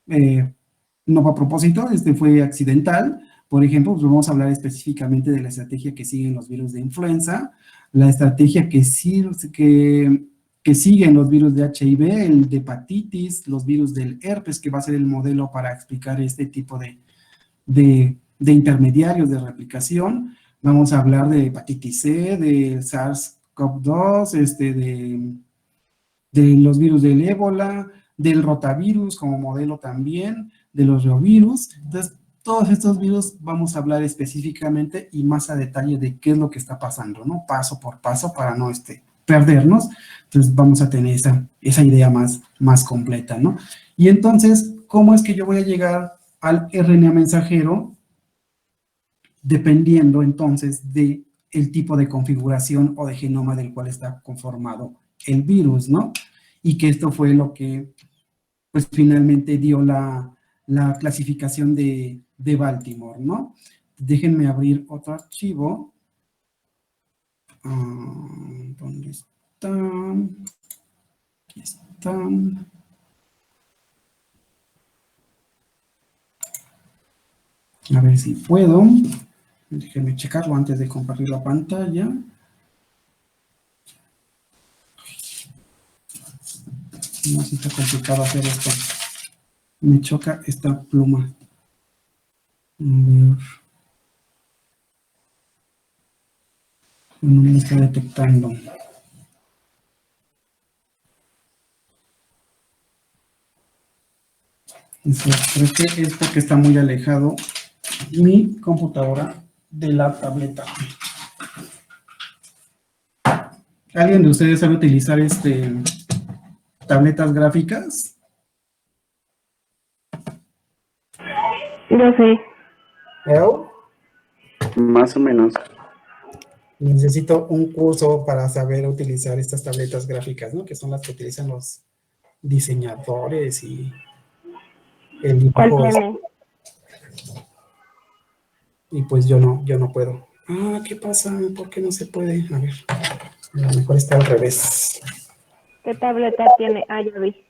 no fue a propósito, fue accidental. Por ejemplo, pues vamos a hablar específicamente de la estrategia que siguen los virus de influenza, la estrategia que siguen los virus de HIV, el de hepatitis, los virus del herpes, que va a ser el modelo para explicar este tipo de intermediarios de replicación. Vamos a hablar de hepatitis C, de SARS-CoV-2, de los virus del ébola, del rotavirus como modelo también, de los reovirus. Entonces, todos estos virus vamos a hablar específicamente y más a detalle de qué es lo que está pasando, ¿no? Paso por paso para no perdernos. Entonces, vamos a tener esa idea más completa, ¿no? Y entonces, ¿cómo es que yo voy a llegar al RNA mensajero? Dependiendo entonces de el tipo de configuración o de genoma del cual está conformado el virus, ¿no? Y que esto fue lo que, pues, finalmente dio la clasificación de Baltimore, ¿no? Déjenme abrir otro archivo. ¿Dónde están? Aquí están. A ver si puedo. Déjenme checarlo antes de compartir la pantalla. No, si está complicado hacer esto. Me choca esta pluma. A ver. No me está detectando. Creo que es porque está muy alejado mi computadora de la tableta. ¿Alguien de ustedes sabe utilizar tabletas gráficas?
No sé.
Más o menos.
Necesito un curso para saber utilizar estas tabletas gráficas, ¿no? Que son las que utilizan los diseñadores y el
¿Cuál
dibujo.
tiene?
Y pues yo no puedo. ¿Qué pasa? ¿Por qué no se puede? A ver, a lo mejor está al revés.
¿Qué tableta tiene? Ya vi.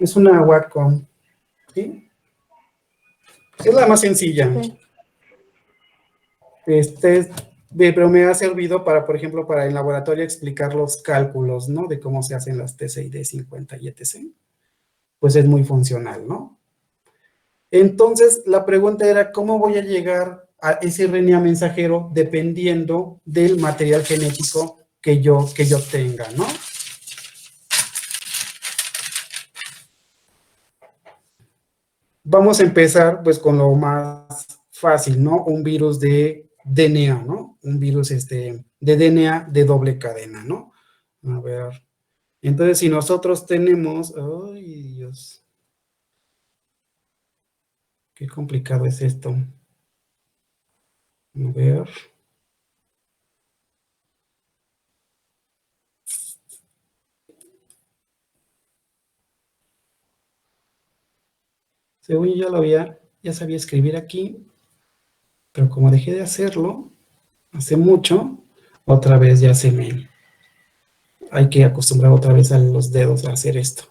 Es una Wacom, ¿sí? Es la más sencilla.
Sí.
Pero me ha servido para, por ejemplo, para el laboratorio explicar los cálculos, ¿no? De cómo se hacen las TCID50 y etc. Pues es muy funcional, ¿no? Entonces, la pregunta era, ¿cómo voy a llegar a ese RNA mensajero dependiendo del material genético que yo tenga, ¿no? Vamos a empezar, pues, con lo más fácil, ¿no? Un virus de DNA, ¿no? Un virus de DNA de doble cadena, ¿no? A ver. Entonces, si nosotros tenemos... ¡Ay, Dios! Qué complicado es esto. A ver. Según yo ya sabía escribir aquí, pero como dejé de hacerlo hace mucho, otra vez ya hay que acostumbrar otra vez a los dedos a hacer esto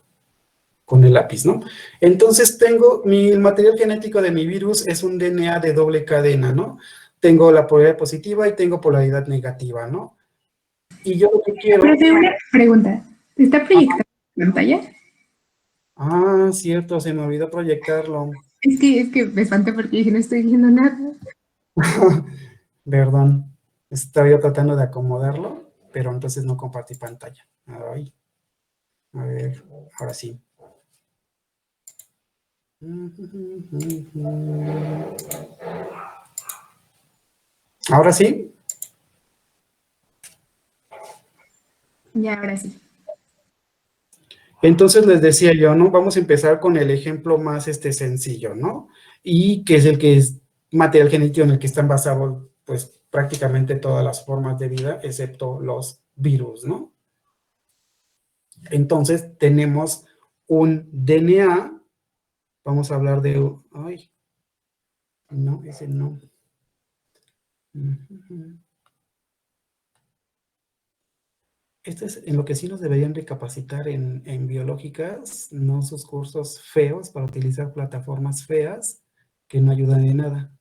con el lápiz, ¿no? Entonces el material genético de mi virus es un DNA de doble cadena, ¿no? Tengo la polaridad positiva y tengo polaridad negativa, ¿no? Y yo lo que quiero...
Pero tengo una pregunta. ¿Está proyectado en pantalla?
Cierto, se me olvidó proyectarlo.
Es que me espanté porque dije, no estoy viendo nada.
Perdón, estaba yo tratando de acomodarlo, pero entonces no compartí pantalla. Ay. A ver, ahora sí. ¿Ahora sí?
Ya, ahora sí.
Entonces les decía yo, ¿no? Vamos a empezar con el ejemplo más sencillo, ¿no? Y que es el que es material genético en el que están basados, pues, prácticamente todas las formas de vida, excepto los virus, ¿no? Entonces, tenemos un DNA, vamos a hablar de... Ay, no, ese no. Esto es en lo que sí nos deberían recapacitar en biológicas, no sus cursos feos para utilizar plataformas feas que no ayudan en nada.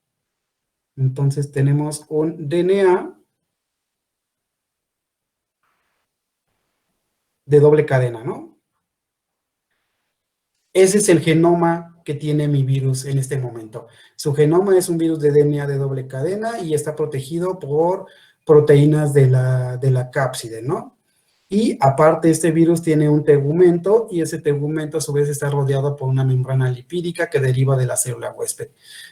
Entonces tenemos un DNA de doble cadena, ¿no? Ese es el genoma que tiene mi virus en este momento. Su genoma es un virus de DNA de doble cadena y está protegido por proteínas de la cápside, ¿no? Y aparte este virus tiene un tegumento y ese tegumento a su vez está rodeado por una membrana lipídica que deriva de la célula huésped.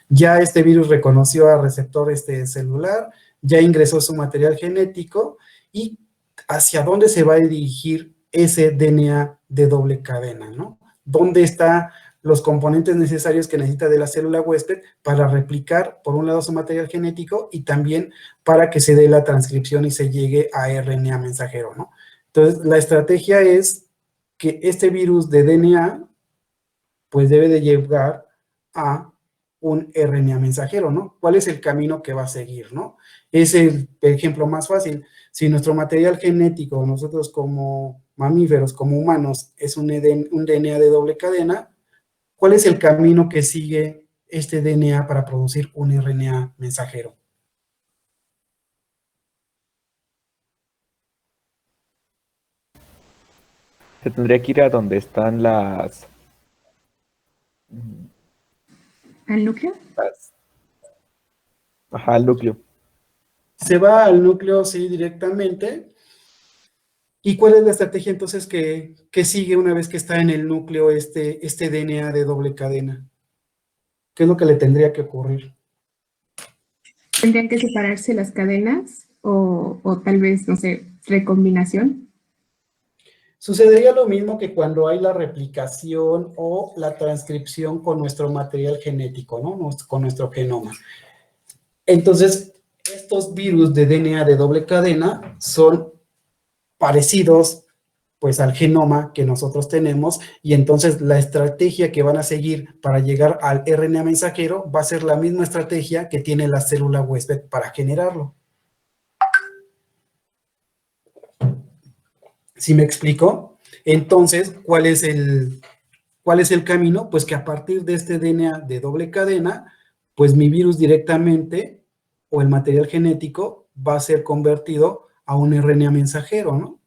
Ya este virus reconoció al receptor celular, ya ingresó su material genético y hacia dónde se va a dirigir ese DNA de doble cadena, ¿no? ¿Dónde está los componentes necesarios que necesita de la célula huésped para replicar, por un lado, su material genético y también para que se dé la transcripción y se llegue a RNA mensajero, ¿no? Entonces, la estrategia es que este virus de DNA, pues debe de llegar a un RNA mensajero, ¿no? ¿Cuál es el camino que va a seguir, no? Es el ejemplo más fácil. Si nuestro material genético, nosotros como mamíferos, como humanos, es un DNA de doble cadena, ¿cuál es el camino que sigue este DNA para producir un RNA mensajero?
Se tendría que ir a donde están
¿Al núcleo?
ajá, el núcleo.
Se va al núcleo, sí, directamente. ¿Y cuál es la estrategia entonces que sigue una vez que está en el núcleo este DNA de doble cadena? ¿Qué es lo que le tendría que ocurrir?
¿Tendrían que separarse las cadenas o tal vez, no sé, recombinación?
Sucedería lo mismo que cuando hay la replicación o la transcripción con nuestro material genético, ¿no? Con nuestro genoma. Entonces, estos virus de DNA de doble cadena son parecidos, pues, al genoma que nosotros tenemos, y entonces la estrategia que van a seguir para llegar al RNA mensajero va a ser la misma estrategia que tiene la célula huésped para generarlo. ¿Sí me explico? Entonces, ¿cuál es el camino? Pues que a partir de este DNA de doble cadena, pues mi virus directamente, o el material genético, va a ser convertido a un RNA mensajero, ¿no?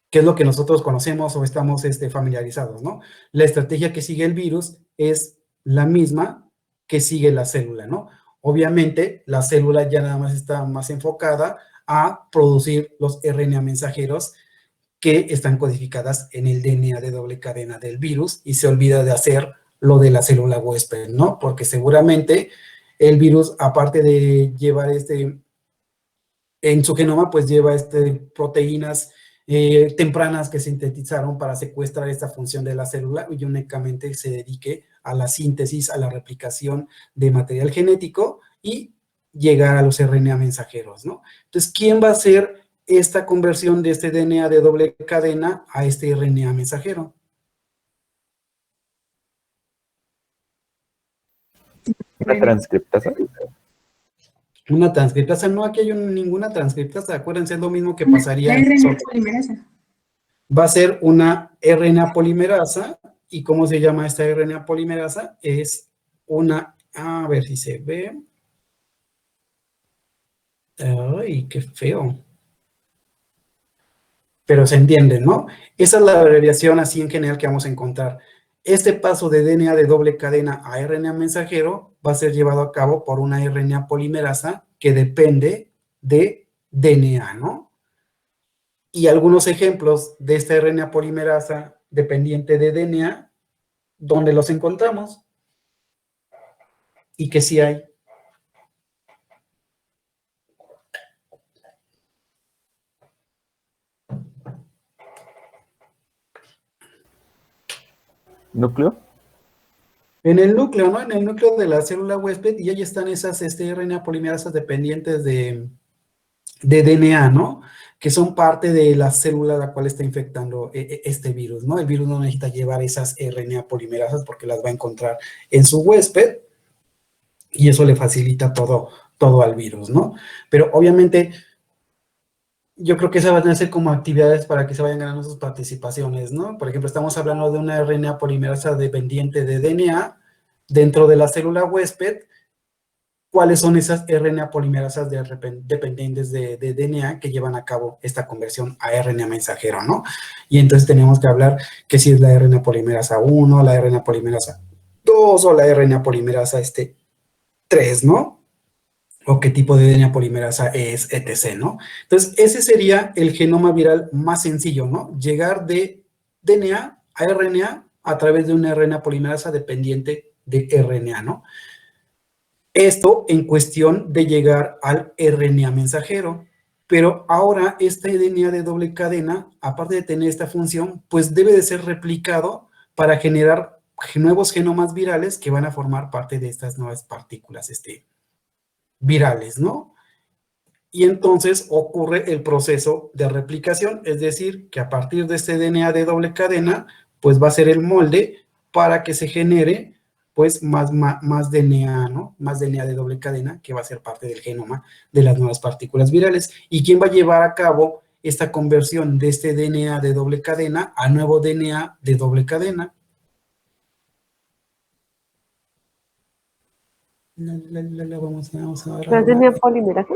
Que es lo que nosotros conocemos o estamos familiarizados, ¿no? La estrategia que sigue el virus es la misma que sigue la célula, ¿no? Obviamente, la célula ya nada más está más enfocada a producir los RNA mensajeros que están codificadas en el DNA de doble cadena del virus y se olvida de hacer lo de la célula huésped, ¿no? Porque seguramente el virus, aparte de llevar en su genoma, pues lleva proteínas tempranas que sintetizaron para secuestrar esta función de la célula y únicamente se dedique a la síntesis, a la replicación de material genético y llegar a los RNA mensajeros, ¿no? Entonces, ¿quién va a hacer esta conversión de este DNA de doble cadena a este RNA mensajero?
Una transcriptasa.
Una transcriptasa. No, aquí hay ninguna transcriptasa. Acuérdense, es lo mismo que
La
pasaría.
RNA polimerasa.
Va a ser una RNA polimerasa. ¿Y cómo se llama esta RNA polimerasa? Es una, a ver si se ve. Ay, qué feo. Pero se entiende, ¿no? Esa es la abreviación así en general que vamos a encontrar. Este paso de DNA de doble cadena a RNA mensajero va a ser llevado a cabo por una RNA polimerasa que depende de DNA, ¿no? Y algunos ejemplos de esta RNA polimerasa dependiente de DNA, ¿dónde los encontramos? Y que sí hay.
¿Núcleo?
En el núcleo, ¿no? En el núcleo de la célula huésped, y ahí están esas RNA polimerasas dependientes de DNA, ¿no? Que son parte de la célula a la cual está infectando este virus, ¿no? El virus no necesita llevar esas RNA polimerasas porque las va a encontrar en su huésped y eso le facilita todo al virus, ¿no? Pero obviamente yo creo que esas van a ser como actividades para que se vayan ganando sus participaciones, ¿no? Por ejemplo, estamos hablando de una RNA polimerasa dependiente de DNA dentro de la célula huésped. ¿Cuáles son esas RNA polimerasas dependientes de DNA que llevan a cabo esta conversión a RNA mensajero, ¿no? Y entonces tenemos que hablar que si es la RNA polimerasa 1, la RNA polimerasa 2 o la RNA polimerasa 3, ¿no? O qué tipo de DNA polimerasa es, etc., ¿no? Entonces, ese sería el genoma viral más sencillo, ¿no? Llegar de DNA a RNA a través de una RNA polimerasa dependiente de RNA, ¿no? Esto en cuestión de llegar al RNA mensajero, Pero ahora este DNA de doble cadena, aparte de tener esta función, pues debe de ser replicado para generar nuevos genomas virales que van a formar parte de estas nuevas partículas virales, ¿no? Y entonces ocurre el proceso de replicación, es decir, que a partir de este DNA de doble cadena, pues va a ser el molde para que se genere pues más DNA, ¿no? Más DNA de doble cadena que va a ser parte del genoma de las nuevas partículas virales. ¿Y quién va a llevar a cabo esta conversión de este DNA de doble cadena a nuevo DNA de doble cadena? Vamos a ver
¿La
ahora.
DNA polimerasa?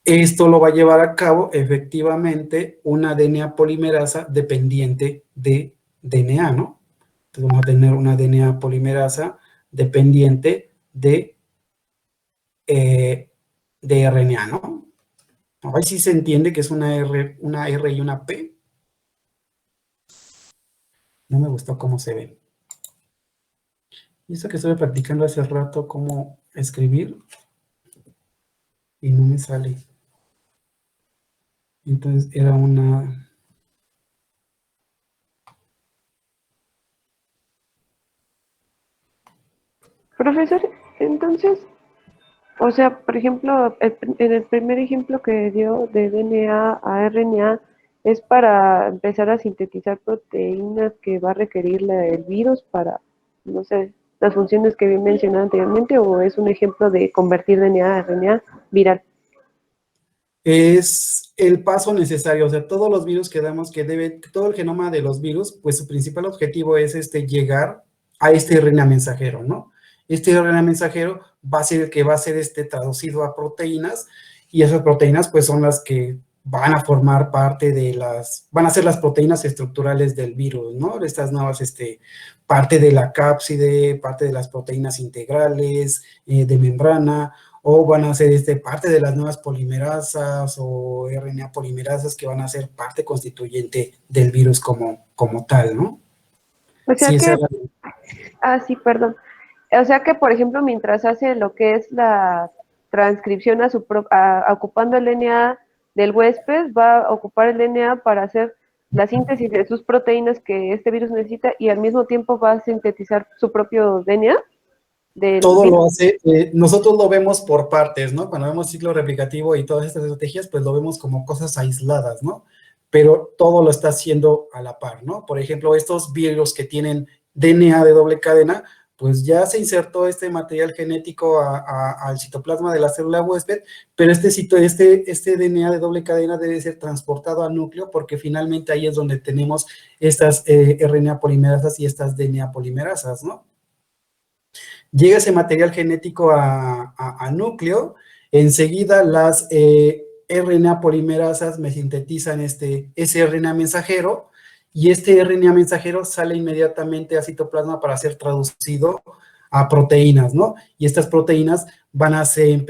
Esto lo va a llevar a cabo efectivamente una DNA polimerasa dependiente de DNA, ¿no? Entonces vamos a tener una DNA polimerasa dependiente de RNA, ¿no? A ver si se entiende que es una R y una P. No me gustó cómo se ve. Y esto que estuve practicando hace rato, cómo escribir, y no me sale. Entonces era una...
Profesor, entonces, o sea, por ejemplo, en el primer ejemplo que dio de DNA a RNA, ¿es para empezar a sintetizar proteínas que va a requerir el virus para, no sé, las funciones que había mencionado anteriormente, o es un ejemplo de convertir DNA a RNA viral?
Es el paso necesario, o sea, todos los virus que damos, todo el genoma de los virus, pues su principal objetivo es llegar a este RNA mensajero, ¿no? Este RNA mensajero va a ser el que va a ser traducido a proteínas, y esas proteínas pues son las que van a formar parte de van a ser las proteínas estructurales del virus, ¿no? Estas nuevas, parte de la cápside, parte de las proteínas integrales, de membrana, o van a ser parte de las nuevas polimerasas o RNA polimerasas que van a ser parte constituyente del virus como tal, ¿no?
O sea
Sí,
que, sí, perdón. O sea que, por ejemplo, mientras hace lo que es la transcripción ocupando el DNA del huésped, va a ocupar el DNA para hacer la síntesis de sus proteínas que este virus necesita, y al mismo tiempo va a sintetizar su propio DNA del
todo
virus.
lo hace, nosotros lo vemos por partes, ¿no? Cuando vemos ciclo replicativo y todas estas estrategias, pues lo vemos como cosas aisladas, ¿no? Pero todo lo está haciendo a la par, ¿no? Por ejemplo, estos virus que tienen DNA de doble cadena, pues ya se insertó este material genético al citoplasma de la célula huésped, pero este DNA de doble cadena debe ser transportado al núcleo, porque finalmente ahí es donde tenemos estas RNA polimerasas y estas DNA polimerasas, ¿no? Llega ese material genético a núcleo, enseguida las RNA polimerasas me sintetizan ese RNA mensajero, y este RNA mensajero sale inmediatamente a citoplasma para ser traducido a proteínas, ¿no? Y estas proteínas van a ser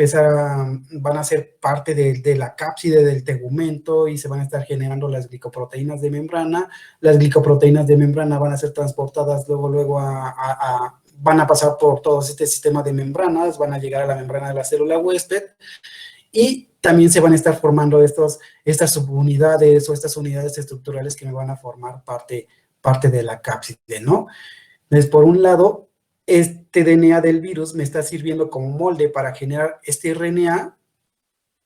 parte de la cápside del tegumento, y se van a estar generando las glicoproteínas de membrana. Las glicoproteínas de membrana van a ser transportadas luego van a pasar por todo este sistema de membranas, van a llegar a la membrana de la célula huésped, y también se van a estar formando estas subunidades o estas unidades estructurales que me van a formar parte de la cápside, ¿no? Entonces, por un lado, este DNA del virus me está sirviendo como molde para generar este RNA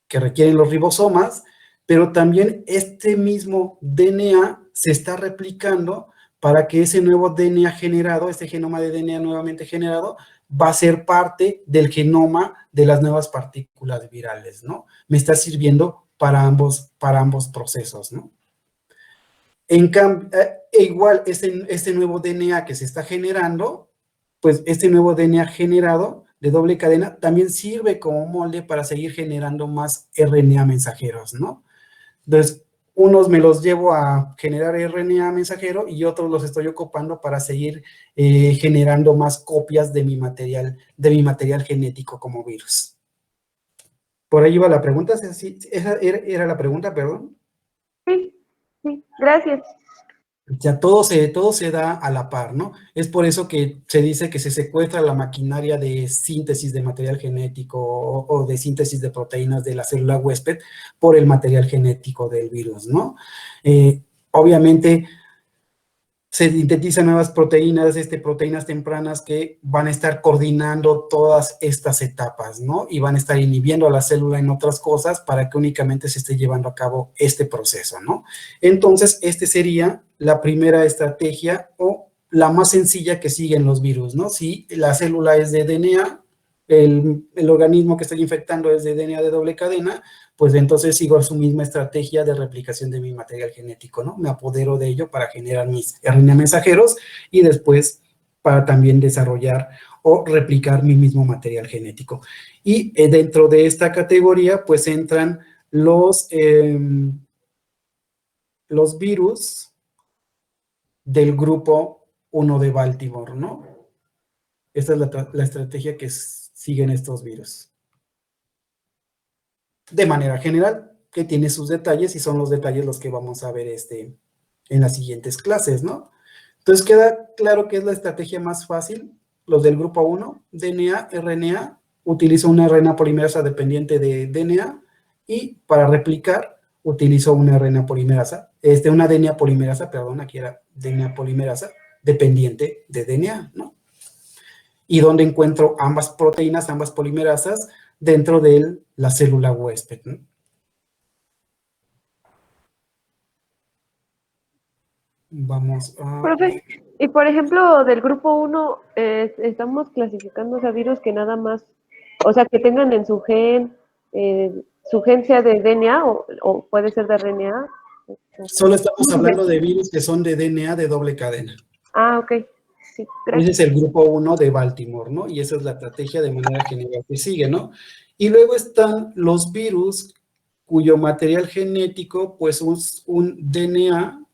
que requieren los ribosomas, pero también este mismo DNA se está replicando para que ese nuevo DNA generado, este genoma de DNA nuevamente generado, va a ser parte del genoma de las nuevas partículas virales, ¿no? Me está sirviendo para ambos procesos, ¿no? En cambio, igual este nuevo DNA que se está generando, pues este nuevo DNA generado de doble cadena también sirve como molde para seguir generando más RNA mensajeros, ¿no? Entonces, unos me los llevo a generar RNA mensajero y otros los estoy ocupando para seguir generando más copias de mi material genético como virus. Por ahí va la pregunta. ¿Esa era la pregunta, perdón?
Sí, sí, gracias.
Ya todo se da a la par, ¿no? Es por eso que se dice que se secuestra la maquinaria de síntesis de material genético o de síntesis de proteínas de la célula huésped por el material genético del virus, ¿no? Obviamente se sintetizan nuevas proteínas, proteínas tempranas que van a estar coordinando todas estas etapas, ¿no? Y van a estar inhibiendo a la célula en otras cosas para que únicamente se esté llevando a cabo este proceso, ¿no? Entonces, sería la primera estrategia o la más sencilla que siguen los virus, ¿no? Si la célula es de DNA, el organismo que estoy infectando es de DNA de doble cadena, pues entonces sigo su misma estrategia de replicación de mi material genético, ¿no? Me apodero de ello para generar mis RNA mensajeros y después para también desarrollar o replicar mi mismo material genético. Y dentro de esta categoría, pues entran los virus del grupo 1 de Baltimore, ¿no? Esta es la estrategia que siguen estos virus. De manera general, que tiene sus detalles y son los detalles los que vamos a ver en las siguientes clases, ¿no? Entonces queda claro que es la estrategia más fácil, los del grupo 1, DNA, RNA, utilizo una RNA polimerasa dependiente de DNA y para replicar utilizo una RNA polimerasa, una DNA polimerasa, perdón, aquí era DNA polimerasa dependiente de DNA, ¿no? Y donde encuentro ambas proteínas, ambas polimerasas, dentro de la célula huésped, ¿no? Vamos a...
Profe, y por ejemplo, del grupo 1, estamos clasificando a virus que nada más, o sea, que tengan en su gen sea de DNA o puede ser de RNA.
Solo estamos hablando de virus que son de DNA de doble cadena.
Ah, ok. Sí,
Ese
gracias.
es el grupo 1 de Baltimore, ¿no? Y esa es la estrategia de manera general que sigue, ¿no? Y luego están los virus cuyo material genético, pues, es un DNA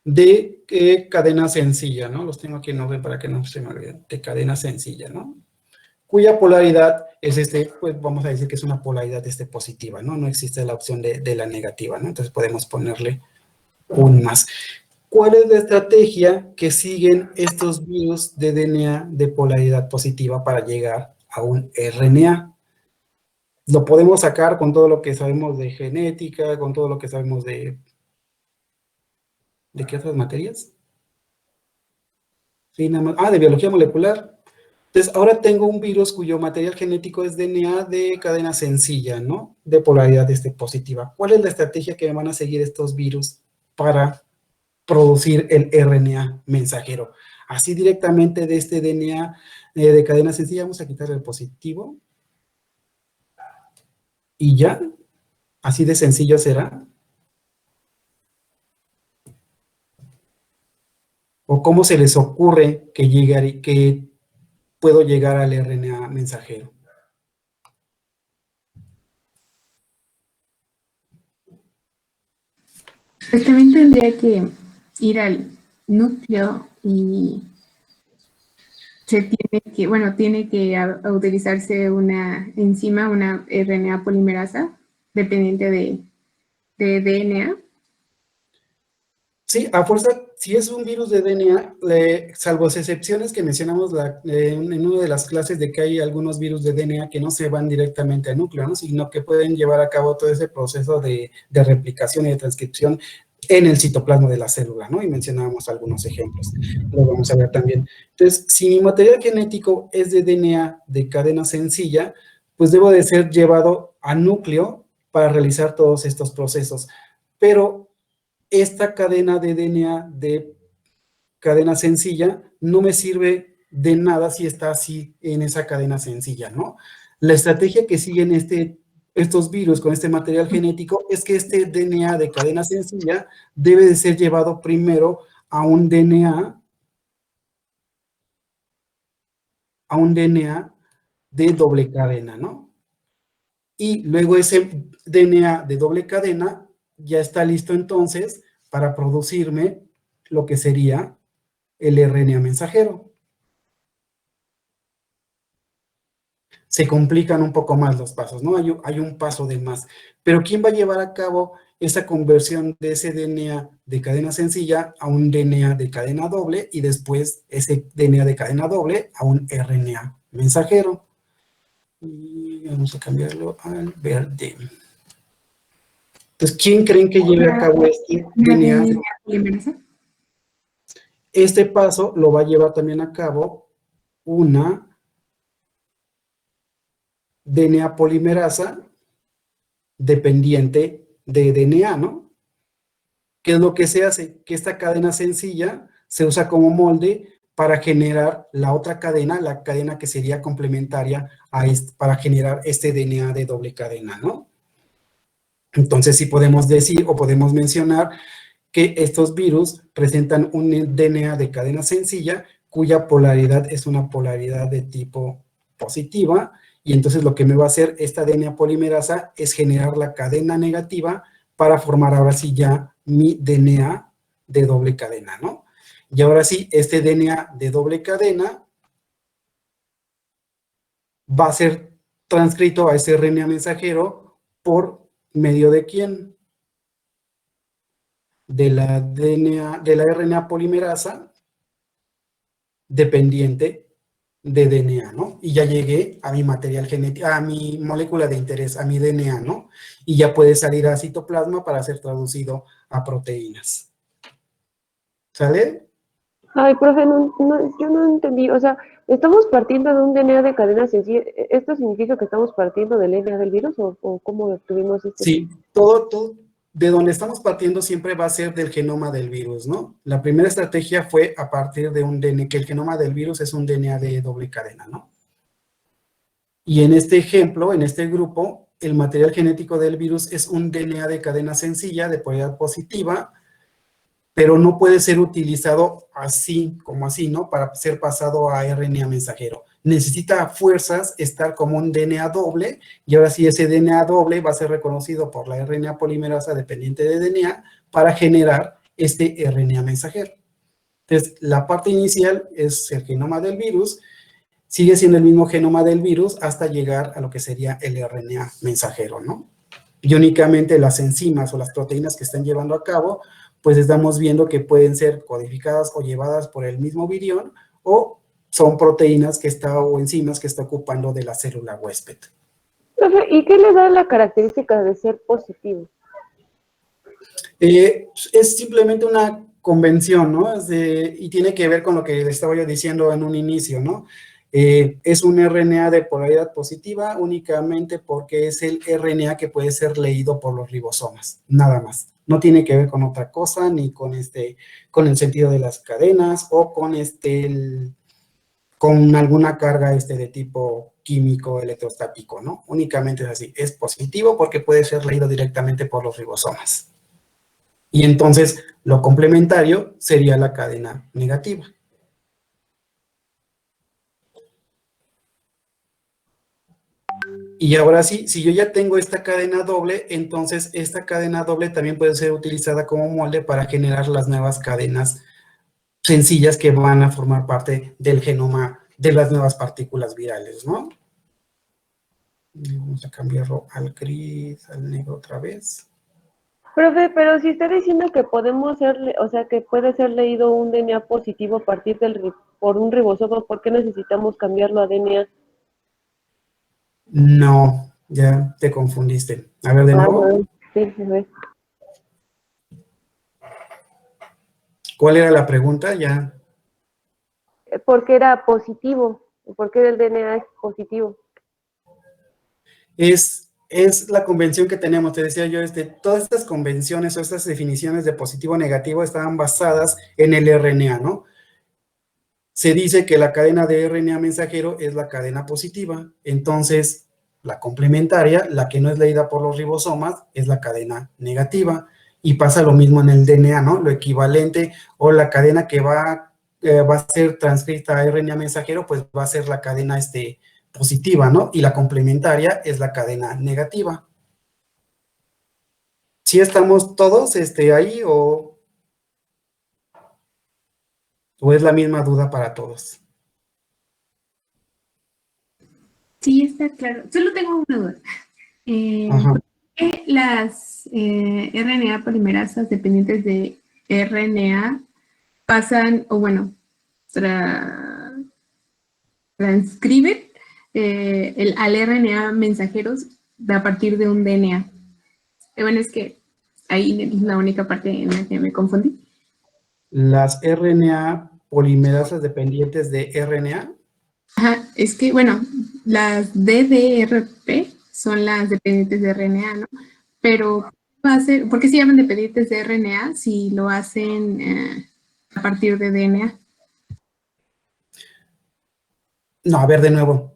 de cadena sencilla, ¿no? Los tengo aquí en orden para que no se me olviden, de cadena sencilla, ¿no? Cuya polaridad es pues vamos a decir que es una polaridad positiva, ¿no? No existe la opción de la negativa, ¿no? Entonces podemos ponerle un más. ¿Cuál es la estrategia que siguen estos virus de DNA de polaridad positiva para llegar a un RNA? Lo podemos sacar con todo lo que sabemos de genética, con todo lo que sabemos ¿de qué otras materias? Sí, nada más. De biología molecular. Entonces, ahora tengo un virus cuyo material genético es DNA de cadena sencilla, ¿no? De polaridad positiva. ¿Cuál es la estrategia que van a seguir estos virus para producir el RNA mensajero? Así directamente de DNA de cadena sencilla, vamos a quitar el positivo. Y ya, así de sencillo será. ¿O cómo se les ocurre que puedo llegar al RNA mensajero?
Pues también tendría que ir al núcleo y tiene que utilizarse una enzima, una RNA polimerasa, dependiente de DNA.
Sí, a fuerza, si es un virus de DNA, salvo excepciones que mencionamos en una de las clases de que hay algunos virus de DNA que no se van directamente al núcleo, ¿no? Sino que pueden llevar a cabo todo ese proceso de replicación y de transcripción en el citoplasma de la célula, ¿no? Y mencionábamos algunos ejemplos, lo vamos a ver también. Entonces, si mi material genético es de DNA de cadena sencilla, pues debo de ser llevado al núcleo para realizar todos estos procesos. Pero esta cadena de DNA de cadena sencilla no me sirve de nada si está así en esa cadena sencilla, ¿no? La estrategia que siguen estos virus con este material genético es que este DNA de cadena sencilla debe de ser llevado primero a un DNA de doble cadena, ¿no? Y luego ese DNA de doble cadena ya está listo entonces para producirme lo que sería el RNA mensajero. Se complican un poco más los pasos, ¿no? Hay un paso de más. Pero ¿quién va a llevar a cabo esa conversión de ese DNA de cadena sencilla a un DNA de cadena doble y después ese DNA de cadena doble a un RNA mensajero. Y vamos a cambiarlo al verde. Entonces, ¿quién creen que lleve a cabo este DNA? Este paso lo va a llevar también a cabo una DNA polimerasa dependiente de DNA, ¿no? ¿Qué es lo que se hace? Que esta cadena sencilla se usa como molde para generar la otra cadena, la cadena que sería complementaria a para generar este DNA de doble cadena, ¿no? Entonces, sí podemos decir o podemos mencionar que estos virus presentan un DNA de cadena sencilla cuya polaridad es una polaridad de tipo positiva, y entonces lo que me va a hacer esta DNA polimerasa es generar la cadena negativa para formar ahora sí ya mi DNA de doble cadena, ¿no? Y ahora sí, este DNA de doble cadena va a ser transcrito a ese RNA mensajero por medio de ¿quién? De la RNA polimerasa dependiente de DNA, ¿no? Y ya llegué a mi material genético, a mi molécula de interés, a mi DNA, ¿no? Y ya puede salir a citoplasma para ser traducido a proteínas. ¿Sale?
Ay, profe, yo no entendí. O sea, ¿estamos partiendo de un DNA de cadena sencilla? ¿Esto significa que estamos partiendo del DNA del virus o cómo obtuvimos este?
Sí, todo de donde estamos partiendo siempre va a ser del genoma del virus, ¿no? La primera estrategia fue a partir de un DNA, que el genoma del virus es un DNA de doble cadena, ¿no? Y en este ejemplo, en este grupo, el material genético del virus es un DNA de cadena sencilla, de polaridad positiva, pero no puede ser utilizado así, como así, ¿no? Para ser pasado a RNA mensajero. Necesita a fuerzas estar como un DNA doble, y ahora sí ese DNA doble va a ser reconocido por la RNA polimerasa dependiente de DNA para generar este RNA mensajero. Entonces, la parte inicial es el genoma del virus, sigue siendo el mismo genoma del virus hasta llegar a lo que sería el RNA mensajero, ¿no? Y únicamente las enzimas o las proteínas que están llevando a cabo, pues estamos viendo que pueden ser codificadas o llevadas por el mismo virión, o son proteínas que o enzimas que está ocupando de la célula huésped.
Profe, ¿y qué le da la característica de ser positivo?
Es simplemente una convención, ¿no? Y tiene que ver con lo que le estaba yo diciendo en un inicio, ¿no? Es un RNA de polaridad positiva únicamente porque es el RNA que puede ser leído por los ribosomas, nada más. No tiene que ver con otra cosa, ni con el sentido de las cadenas o con con alguna carga de tipo químico, electrostático, ¿no? Únicamente es así. Es positivo porque puede ser leído directamente por los ribosomas. Y entonces, lo complementario sería la cadena negativa. Y ahora sí, si yo ya tengo esta cadena doble, entonces esta cadena doble también puede ser utilizada como molde para generar las nuevas cadenas sencillas que van a formar parte del genoma de las nuevas partículas virales, ¿no? Vamos a cambiarlo al gris, al negro otra vez.
Profe, pero si está diciendo que podemos o sea, que puede ser leído un DNA positivo a partir por un ribosoma, ¿por qué necesitamos cambiarlo a DNA?
No, ya te confundiste. A ver, de nuevo.
No. Sí, sí.
¿Cuál era la pregunta? Ya.
¿Por qué era positivo? ¿Por qué el DNA es positivo?
Es la convención que tenemos, te decía yo, todas estas convenciones o estas definiciones de positivo o negativo estaban basadas en el RNA, ¿no? Se dice que la cadena de RNA mensajero es la cadena positiva, entonces la complementaria, la que no es leída por los ribosomas, es la cadena negativa, y pasa lo mismo en el DNA, ¿no? Lo equivalente, o la cadena que va a ser transcrita a RNA mensajero, pues va a ser la cadena positiva, ¿no? Y la complementaria es la cadena negativa. ¿Sí estamos todos ahí o es la misma duda para todos?
Sí, está claro. Solo tengo una duda.
Ajá.
qué las RNA polimerasas dependientes de RNA pasan, o bueno, transcriben al RNA mensajeros a partir de un DNA? Bueno, es que ahí es la única parte en la que me confundí.
Las RNA polimerasas dependientes de RNA.
Ajá, es que, bueno, las DDRP son las dependientes de RNA, ¿no? Pero, ¿por qué se llaman dependientes de RNA si lo hacen a partir de DNA?
No, a ver de nuevo.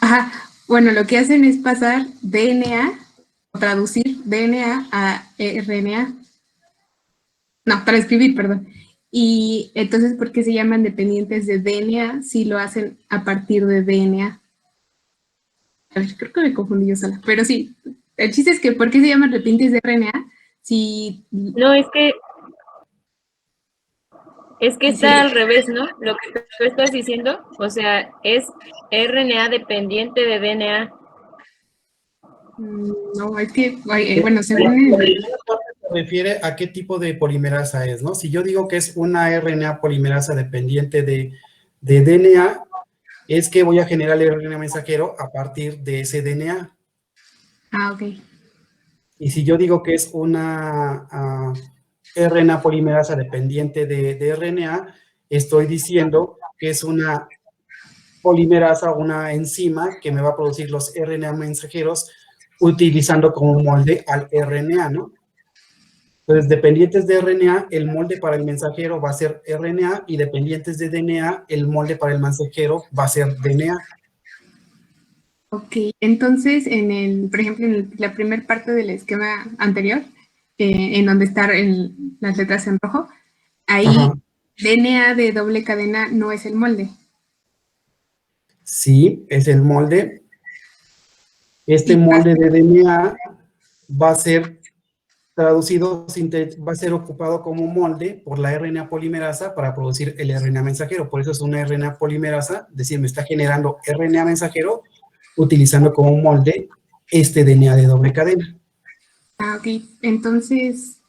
Ajá, bueno, lo que hacen es pasar DNA, o traducir DNA a RNA. No, transcribir, perdón. Y entonces, ¿por qué se llaman dependientes de DNA si lo hacen a partir de DNA? A ver, creo que me confundí yo sola, pero sí, el chiste es que ¿por qué se llaman dependientes de RNA si...
No, es que está al revés, ¿no? Lo que tú estás diciendo, o sea, es RNA dependiente de DNA.
No, es que, bueno, según...
La primera parte se refiere a qué tipo de polimerasa es, ¿no? Si yo digo que es una RNA polimerasa dependiente de DNA, es que voy a generar el RNA mensajero a partir de ese DNA.
Ah, ok.
Y si yo digo que es una RNA polimerasa dependiente de RNA, estoy diciendo que es una polimerasa, una enzima que me va a producir los RNA mensajeros utilizando como molde al RNA, ¿no? Entonces, dependientes de RNA, el molde para el mensajero va a ser RNA, y dependientes de DNA, el molde para el mensajero va a ser DNA.
Ok, entonces, por ejemplo, en la primera parte del esquema anterior, en donde están las letras en rojo, ahí
Ajá.
DNA de doble cadena no es el molde.
Sí, es el molde. Este molde de DNA va a ser traducido, va a ser ocupado como molde por la RNA polimerasa para producir el RNA mensajero. Por eso es una RNA polimerasa, es decir, me está generando RNA mensajero utilizando como molde este DNA de doble cadena.
Ah, ok. Entonces,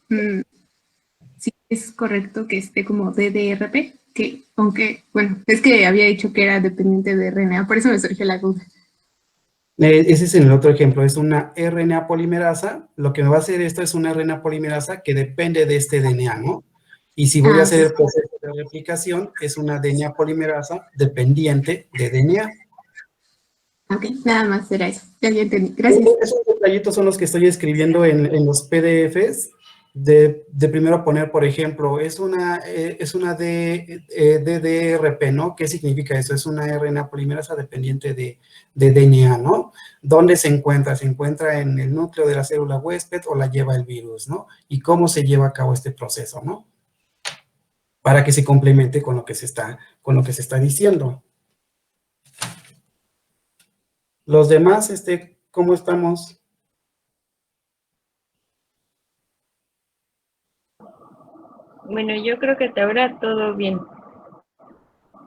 sí es correcto que esté como DDRP, que aunque, bueno, es que había dicho que era dependiente de RNA, por eso me surgió la duda.
Ese es el otro ejemplo, es una RNA polimerasa. Lo que me va a hacer esto es una RNA polimerasa que depende de este DNA, ¿no? Y si voy a hacer el proceso de replicación, es una DNA polimerasa dependiente de DNA.
Ok, nada más era eso. Ya entendí. Gracias.
Esos detallitos son los que estoy escribiendo en los PDFs. De primero poner, por ejemplo, es una DDRP, ¿no? ¿Qué significa eso? Es una RNA polimerasa dependiente de DNA, ¿no? ¿Dónde se encuentra? Se encuentra en el núcleo de la célula huésped o la lleva el virus, ¿no? Y cómo se lleva a cabo este proceso, ¿no? Para que se complemente con lo que se está diciendo. Los demás, ¿cómo estamos?
Bueno, yo creo que hasta ahora todo bien.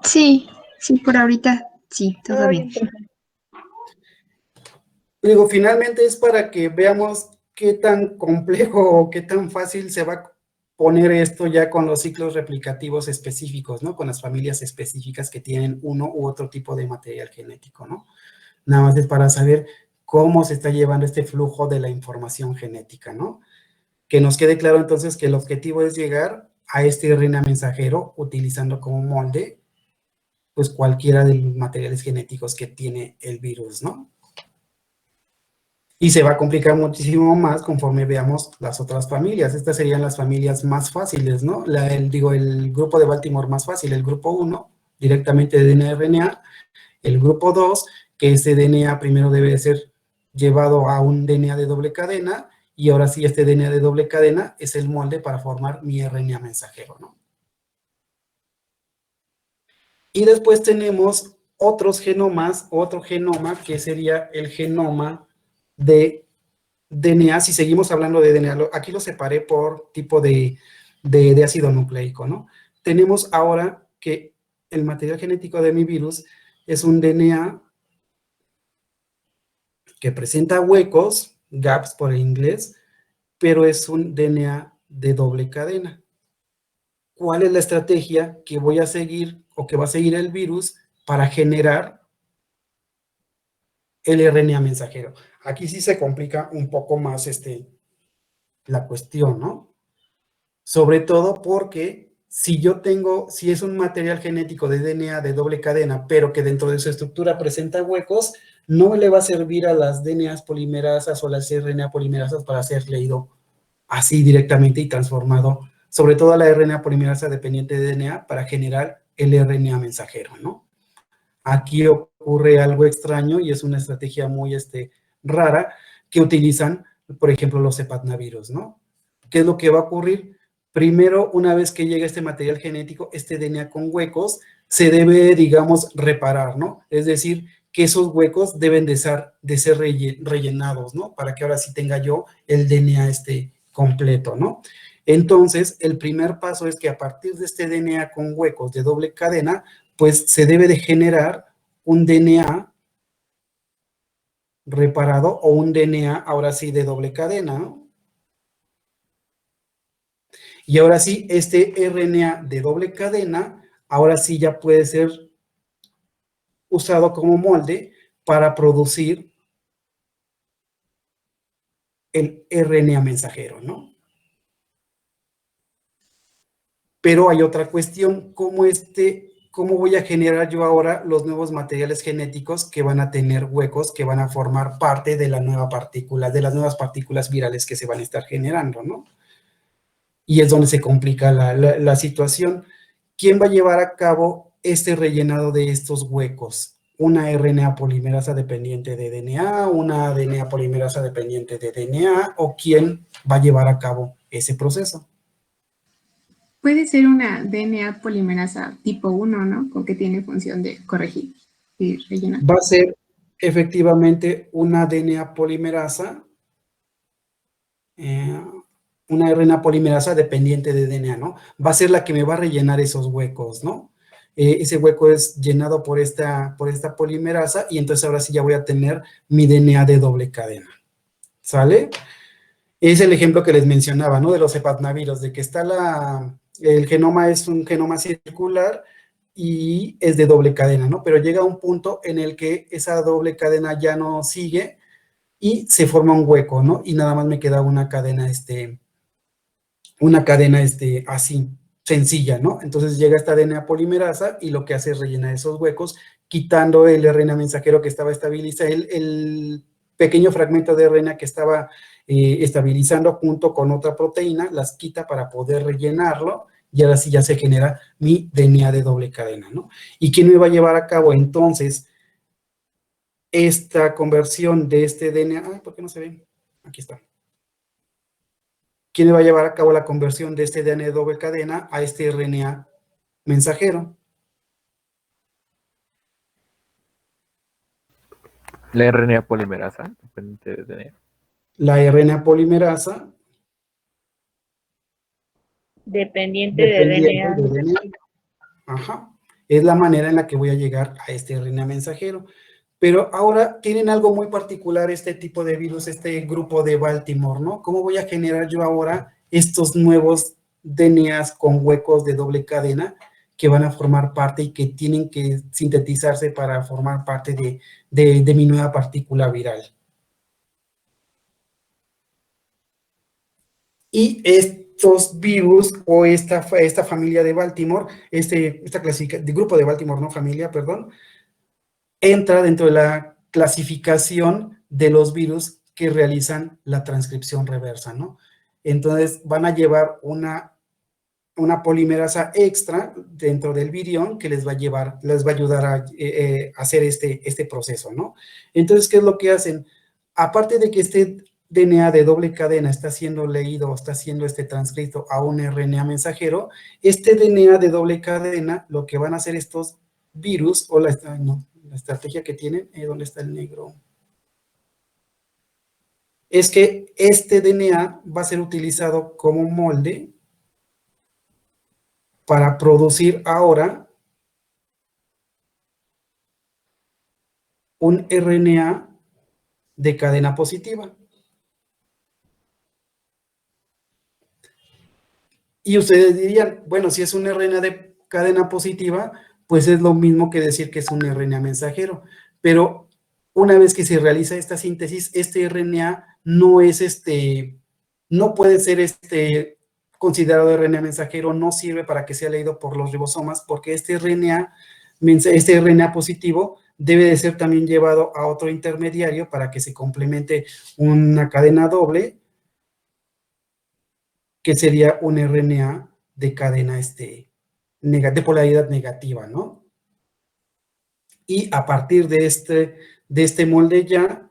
Sí, sí, por ahorita, sí, todo bien.
Digo, finalmente es para que veamos qué tan complejo o qué tan fácil se va a poner esto ya con los ciclos replicativos específicos, ¿no? Con las familias específicas que tienen uno u otro tipo de material genético, ¿no? Nada más es para saber cómo se está llevando este flujo de la información genética, ¿no? Que nos quede claro entonces que el objetivo es llegar a este RNA mensajero utilizando como molde, pues cualquiera de los materiales genéticos que tiene el virus, ¿no? Y se va a complicar muchísimo más conforme veamos las otras familias. Estas serían las familias más fáciles, ¿no? El grupo de Baltimore más fácil, el grupo 1, directamente de DNA, el grupo 2, que ese DNA primero debe ser llevado a un DNA de doble cadena, y ahora sí este DNA de doble cadena es el molde para formar mi RNA mensajero, ¿no? Y después tenemos otros genomas, otro genoma que sería el genoma de DNA. Si seguimos hablando de DNA, aquí lo separé por tipo de ácido nucleico, ¿no? Tenemos ahora que el material genético de mi virus es un DNA que presenta huecos, gaps por el inglés, pero es un DNA de doble cadena. ¿Cuál es la estrategia que voy a seguir o que va a seguir el virus para generar el RNA mensajero? Aquí sí se complica un poco más la cuestión, ¿no? Sobre todo porque si es un material genético de DNA de doble cadena, pero que dentro de su estructura presenta huecos, no le va a servir a las DNAs polimerasas o las RNA polimerasas para ser leído así directamente y transformado, sobre todo a la RNA polimerasa dependiente de DNA, para generar el RNA mensajero, ¿no? Aquí ocurre algo extraño y es una estrategia muy rara que utilizan, por ejemplo, los cepatnavirus, ¿no? ¿Qué es lo que va a ocurrir? Primero, una vez que llega este material genético, este DNA con huecos, se debe, digamos, reparar, ¿no? Es decir, que esos huecos deben de ser rellenados, ¿no? Para que ahora sí tenga yo el DNA completo, ¿no? Entonces, el primer paso es que a partir de este DNA con huecos de doble cadena, pues se debe de generar un DNA reparado o un DNA ahora sí de doble cadena, ¿no? Y ahora sí, este RNA de doble cadena, ahora sí ya puede ser usado como molde para producir el RNA mensajero, ¿no? Pero hay otra cuestión, ¿cómo voy a generar yo ahora los nuevos materiales genéticos que van a tener huecos, que van a formar parte de la nueva partícula, de las nuevas partículas virales que se van a estar generando, ¿no? Y es donde se complica la situación. ¿Quién va a llevar a cabo este rellenado de estos huecos? ¿Una RNA polimerasa dependiente de DNA, una DNA polimerasa dependiente de DNA, o quién va a llevar a cabo ese proceso?
Puede ser una DNA polimerasa tipo 1, ¿no? Con que tiene función de corregir y rellenar.
Va a ser efectivamente una DNA polimerasa, una RNA polimerasa dependiente de DNA, ¿no? Va a ser la que me va a rellenar esos huecos, ¿no? Ese hueco es llenado por esta polimerasa y entonces ahora sí ya voy a tener mi DNA de doble cadena, ¿sale? Es el ejemplo que les mencionaba, ¿no? De los cepatnavirus, de que el genoma es un genoma circular y es de doble cadena, ¿no? Pero llega un punto en el que esa doble cadena ya no sigue y se forma un hueco, ¿no? Y nada más me queda una cadena así, sencilla, ¿no? Entonces llega esta DNA polimerasa y lo que hace es rellenar esos huecos, quitando el RNA mensajero que estaba estabilizado, el pequeño fragmento de RNA que estaba estabilizando junto con otra proteína, las quita para poder rellenarlo y ahora sí ya se genera mi DNA de doble cadena, ¿no? ¿Y quién me va a llevar a cabo entonces esta conversión de este DNA? Ay, ¿por qué no se ve? Aquí está. ¿Quién va a llevar a cabo la conversión de este DNA de doble cadena a este RNA mensajero?
La RNA polimerasa, dependiente de DNA.
La RNA polimerasa
Dependiente de
dependiente
DNA.
de DNA. Ajá. Es la manera en la que voy a llegar a este RNA mensajero. Pero ahora tienen algo muy particular este tipo de virus, este grupo de Baltimore, ¿no? ¿Cómo voy a generar yo ahora estos nuevos DNAs con huecos de doble cadena que van a formar parte y que tienen que sintetizarse para formar parte de mi nueva partícula viral? Y estos virus o esta familia de Baltimore, de grupo de Baltimore, no familia, perdón, entra dentro de la clasificación de los virus que realizan la transcripción reversa, ¿no? Entonces van a llevar una polimerasa extra dentro del virión que les va a ayudar a hacer este proceso, ¿no? Entonces, ¿qué es lo que hacen? Aparte de que este DNA de doble cadena está siendo leído o está siendo transcrito a un RNA mensajero, este DNA de doble cadena, lo que van a hacer estos virus, o la estrategia que tienen, ¿dónde está el negro? Es que este DNA va a ser utilizado como molde para producir ahora un RNA de cadena positiva. Y ustedes dirían, bueno, si es un RNA de cadena positiva, pues es lo mismo que decir que es un RNA mensajero. Pero una vez que se realiza esta síntesis, este RNA no es no puede ser considerado RNA mensajero, no sirve para que sea leído por los ribosomas, porque este RNA positivo debe de ser también llevado a otro intermediario para que se complemente una cadena doble, que sería un RNA de cadena de polaridad negativa, ¿no? Y a partir de este molde ya,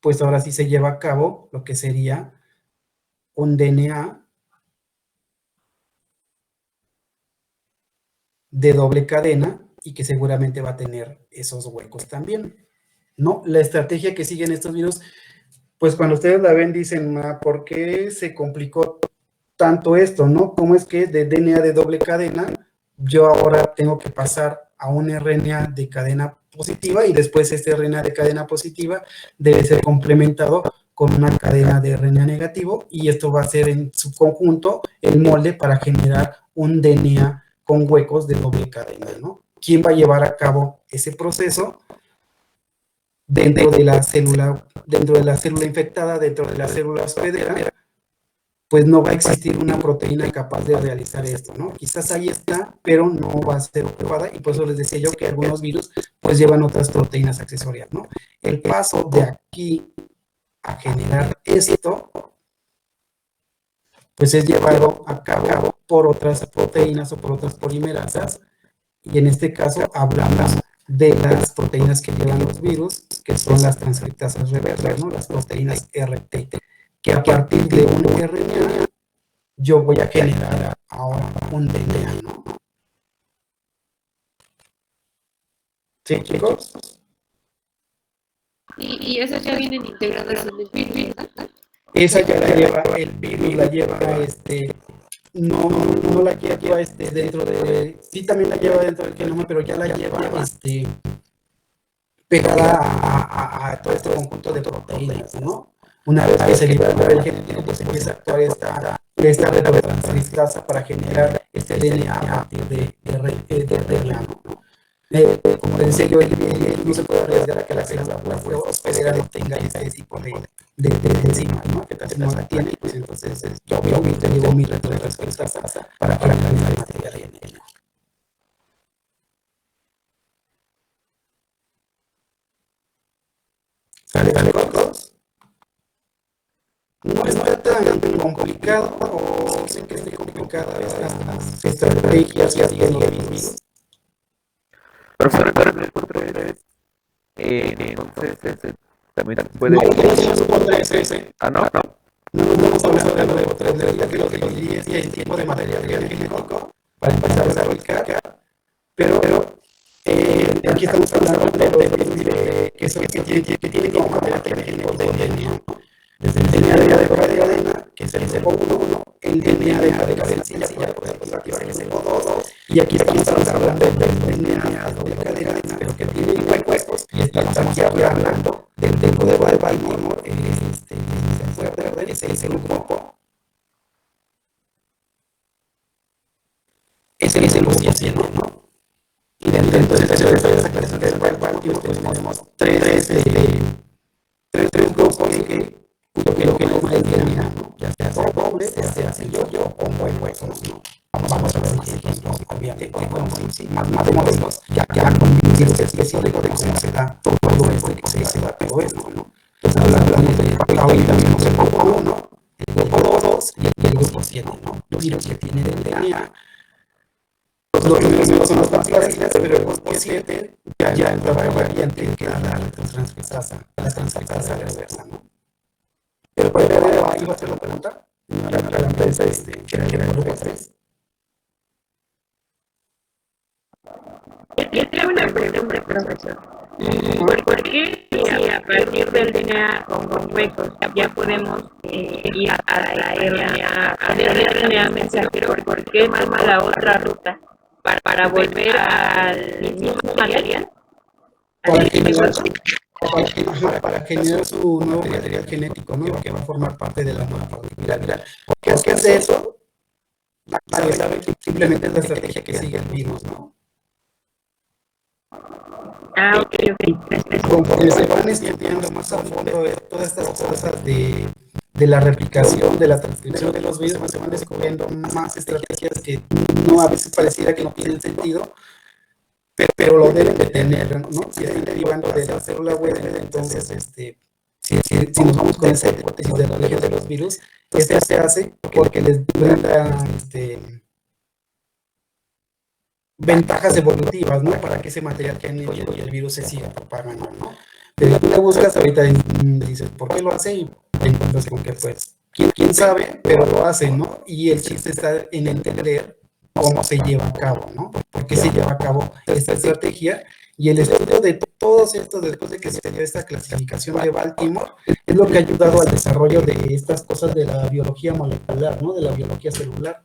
pues ahora sí se lleva a cabo lo que sería un DNA de doble cadena y que seguramente va a tener esos huecos también, ¿no? La estrategia que siguen estos virus, pues cuando ustedes la ven dicen, ¿por qué se complicó tanto esto, no? ¿Cómo es que de DNA de doble cadena yo ahora tengo que pasar a un RNA de cadena positiva y después este RNA de cadena positiva debe ser complementado con una cadena de RNA negativo y esto va a ser en su conjunto el molde para generar un DNA con huecos de doble cadena, ¿no? ¿Quién va a llevar a cabo ese proceso? Dentro de la célula infectada, dentro de la célula hospedera, pues no va a existir una proteína capaz de realizar esto, ¿no? Quizás ahí está, pero no va a ser ocupada, y por eso les decía yo que algunos virus pues llevan otras proteínas accesorias, ¿no? El paso de aquí a generar esto, pues es llevado a cabo por otras proteínas o por otras polimerasas, y en este caso hablamos de las proteínas que llevan los virus, que son las transcriptasas reversas, ¿no? Las proteínas RT, que a partir de un RNA yo voy a generar ahora un DNA, ¿no? ¿Sí, chicos?
Y esas ya vienen integradas en el virus, ¿verdad?
Esa ya la lleva el virus, la lleva no la lleva dentro de, sí también la lleva dentro del genoma, pero ya la lleva pegada a todo este conjunto de proteínas, ¿no? Una vez que se libera el genético, pues empieza a actuar esta red de transcriptasa para generar este DNA a partir de RNA, ¿no? Como les decía yo, el virus no se puede arriesgar a que la célula hospedera no tenga este tipo de enzimas, ¿no? Que también no la tiene, pues entonces yo obviamente llevo mi red de transcriptasa para generar este RNA. ¿Sale, chicos? No está tan complicado, o sé que es complicada estas estrategias que tienen los virus.
Profesor, para el control entonces también puede.
No, tenemos un contra ese.
Ah, no.
No hemos hablado de nuevo, pero que lo que yo diría es que hay tipo de material genético para empezar a fabricar, pero aquí estamos hablando de los que tienen como material genético de DNA. Desde el DNA de cadena, que es el grupo 1, el DNA de cadena sencilla, por ejemplo, que es el grupo 2, y aquí estamos hablando del DNA de cadena, pero que tiene huecos, y estamos aquí hablando del grupo de Baltimore, ese grupo. Ese es el grupo 100, ¿no? Y dentro de esa clase de Baltimore tenemos tres grupos cuyo genoma es DNA, ¿no? Ya sea doble, sea sencillo o con huecos, ¿no? Vamos a ver más ejemplos, obviamente, más modestos, ya con virus específicos de cómo se da todo se da todo esto, ¿no? Entonces hablamos de ahorita tenemos el grupo 1, el grupo 2 y el grupo 7, ¿no? Los virus que tienen el DNA. Los primeros son los más fáciles, pero el grupo 7 ya entra la variante que da la transcriptasa reversa, ¿no? Pero por ahí va a ser la pregunta. La pregunta es ¿qué era el grupo 3?
Yo tengo una pregunta, profesor. ¿Por qué si a partir del DNA con huecos ya podemos ir a la RNA mensajero? ¿Por qué toma la otra ruta para volver al mismo material?
para generar su nuevo material genético, ¿no? Que va a formar parte de la nueva partícula viral. ¿Qué hace eso? Simplemente es la estrategia que sigue el virus, ¿no?
Ok, ok.
Conforme se van estudiando más a fondo todas estas cosas de la replicación, de la transcripción de los virus, se van descubriendo más estrategias que no, a veces pareciera que no tienen sentido, pero lo deben de tener, ¿no? Si están derivando de la célula web, entonces, si nos vamos con esa hipótesis del origen de los virus, esto se hace porque les brinda, ventajas evolutivas, ¿no? Para que ese material genético y el virus se siga propagando, ¿no? Pero tú le buscas ahorita y dices, ¿por qué lo hace? Y te encuentras con que, pues, quién sabe, pero lo hace, ¿no? Y el chiste está en entender cómo se lleva a cabo, ¿no? ¿Por qué se lleva a cabo esta estrategia? Y el estudio de todos estos, después de que se dio esta clasificación de Baltimore, es lo que ha ayudado al desarrollo de estas cosas de la biología molecular, ¿no? De la biología celular.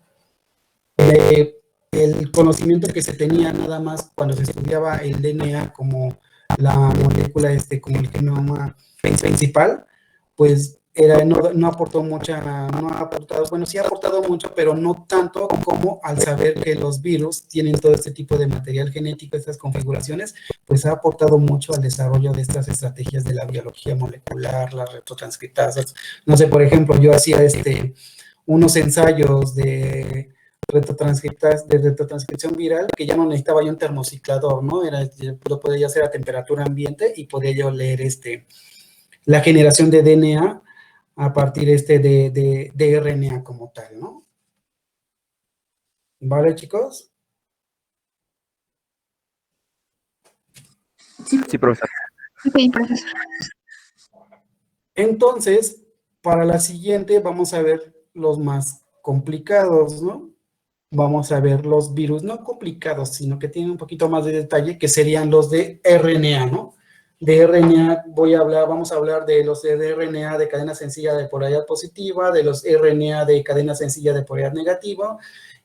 El conocimiento que se tenía nada más cuando se estudiaba el DNA como la molécula, como el genoma principal, pues no aportó no ha aportado, bueno, sí ha aportado mucho, pero no tanto como al saber que los virus tienen todo este tipo de material genético, estas configuraciones, pues ha aportado mucho al desarrollo de estas estrategias de la biología molecular, las retrotranscriptasas. No sé, por ejemplo, yo hacía unos ensayos de retrotranscripción viral, que ya no necesitaba yo un termociclador, ¿no? Lo podía hacer a temperatura ambiente y podía yo leer la generación de DNA a partir de RNA como tal, ¿no? ¿Vale, chicos?
Sí, profesor.
Ok, profesor.
Entonces, para la siguiente vamos a ver los más complicados, ¿no? Vamos a ver los virus no complicados, sino que tienen un poquito más de detalle, que serían los de RNA, ¿no? De RNA vamos a hablar de los de RNA de cadena sencilla de polaridad positiva, de los RNA de cadena sencilla de polaridad negativa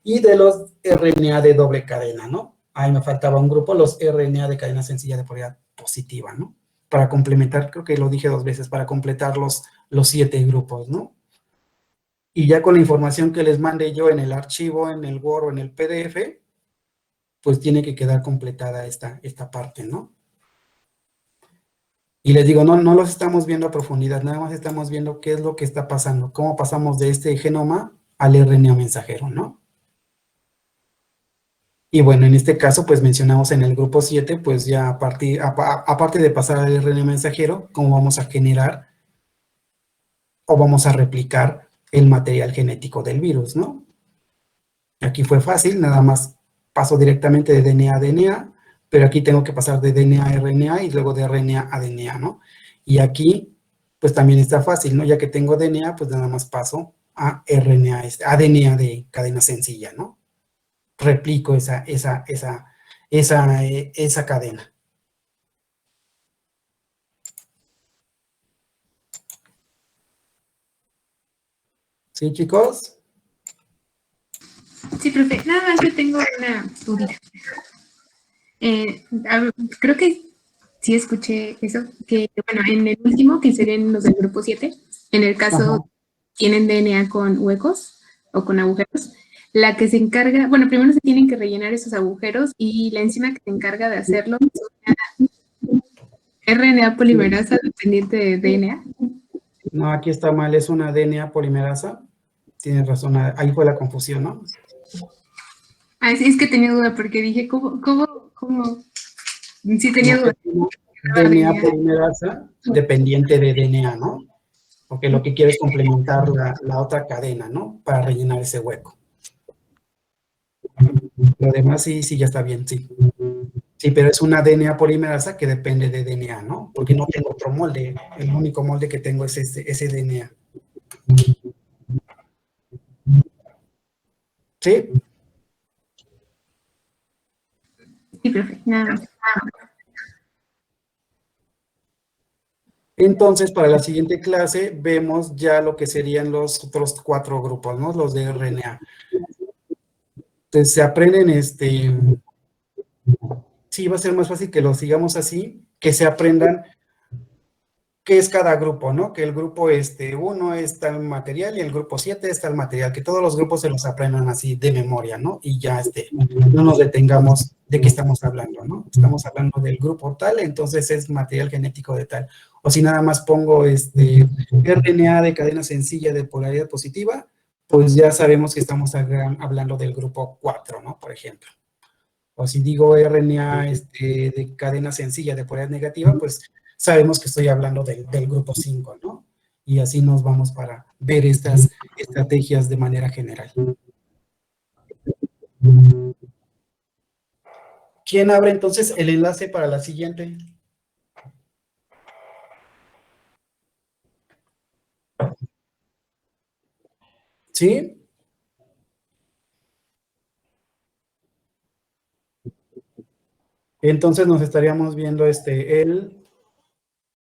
y de los RNA de doble cadena, ¿no? Ahí me faltaba un grupo, los RNA de cadena sencilla de polaridad positiva, ¿no? Para complementar, creo que lo dije 2 veces, para completar los 7 grupos, ¿no? Y ya con la información que les mande yo en el archivo, en el Word o en el PDF, pues tiene que quedar completada esta parte, ¿no? Y les digo, no los estamos viendo a profundidad, nada más estamos viendo qué es lo que está pasando, cómo pasamos de este genoma al RNA mensajero, ¿no? Y bueno, en este caso, pues mencionamos en el grupo 7, pues ya aparte de pasar al RNA mensajero, cómo vamos a generar o vamos a replicar el material genético del virus, ¿no? Aquí fue fácil, nada más paso directamente de DNA a DNA, pero aquí tengo que pasar de DNA a RNA y luego de RNA a DNA, ¿no? Y aquí, pues también está fácil, ¿no? Ya que tengo DNA, pues nada más paso a RNA, a DNA de cadena sencilla, ¿no? Replico esa cadena. ¿Sí, chicos?
Sí, profe. Nada más yo tengo una duda. Creo que sí escuché eso, que bueno, en el último, que serían los del grupo 7, en el caso
Ajá.
tienen DNA con huecos o con agujeros, la que se encarga, bueno, primero se tienen que rellenar esos agujeros y la enzima que se encarga de hacerlo es una RNA polimerasa dependiente de DNA.
No, aquí está mal, es una DNA polimerasa. Tienes razón, ahí fue la confusión, ¿no?
Ah, sí, es que tenía duda porque dije, ¿cómo? Sí tenía duda.
DNA polimerasa dependiente de DNA, ¿no? Porque lo que quiero es complementar la otra cadena, ¿no? Para rellenar ese hueco. Lo demás sí, ya está bien, sí. Sí, pero es una DNA polimerasa que depende de DNA, ¿no? Porque no tengo otro molde. El único molde que tengo es ese DNA. ¿Sí?
Sí, profe, nada más.
Entonces, para la siguiente clase, vemos ya lo que serían los otros 4 grupos, ¿no? Los de RNA. Entonces, se aprenden, sí, va a ser más fácil que lo sigamos así, que se aprendan qué es cada grupo, ¿no? Que el grupo 1 es tal material y el grupo 7 es tal material, que todos los grupos se los aprendan así de memoria, ¿no? Y ya no nos detengamos de qué estamos hablando, ¿no? Estamos hablando del grupo tal, entonces es material genético de tal. O si nada más pongo RNA de cadena sencilla de polaridad positiva, pues ya sabemos que estamos hablando del grupo 4, ¿no? Por ejemplo. O si digo RNA de cadena sencilla de polaridad negativa, pues sabemos que estoy hablando del grupo 5, ¿no? Y así nos vamos para ver estas estrategias de manera general. ¿Quién abre entonces el enlace para la siguiente? ¿Sí? Entonces nos estaríamos viendo el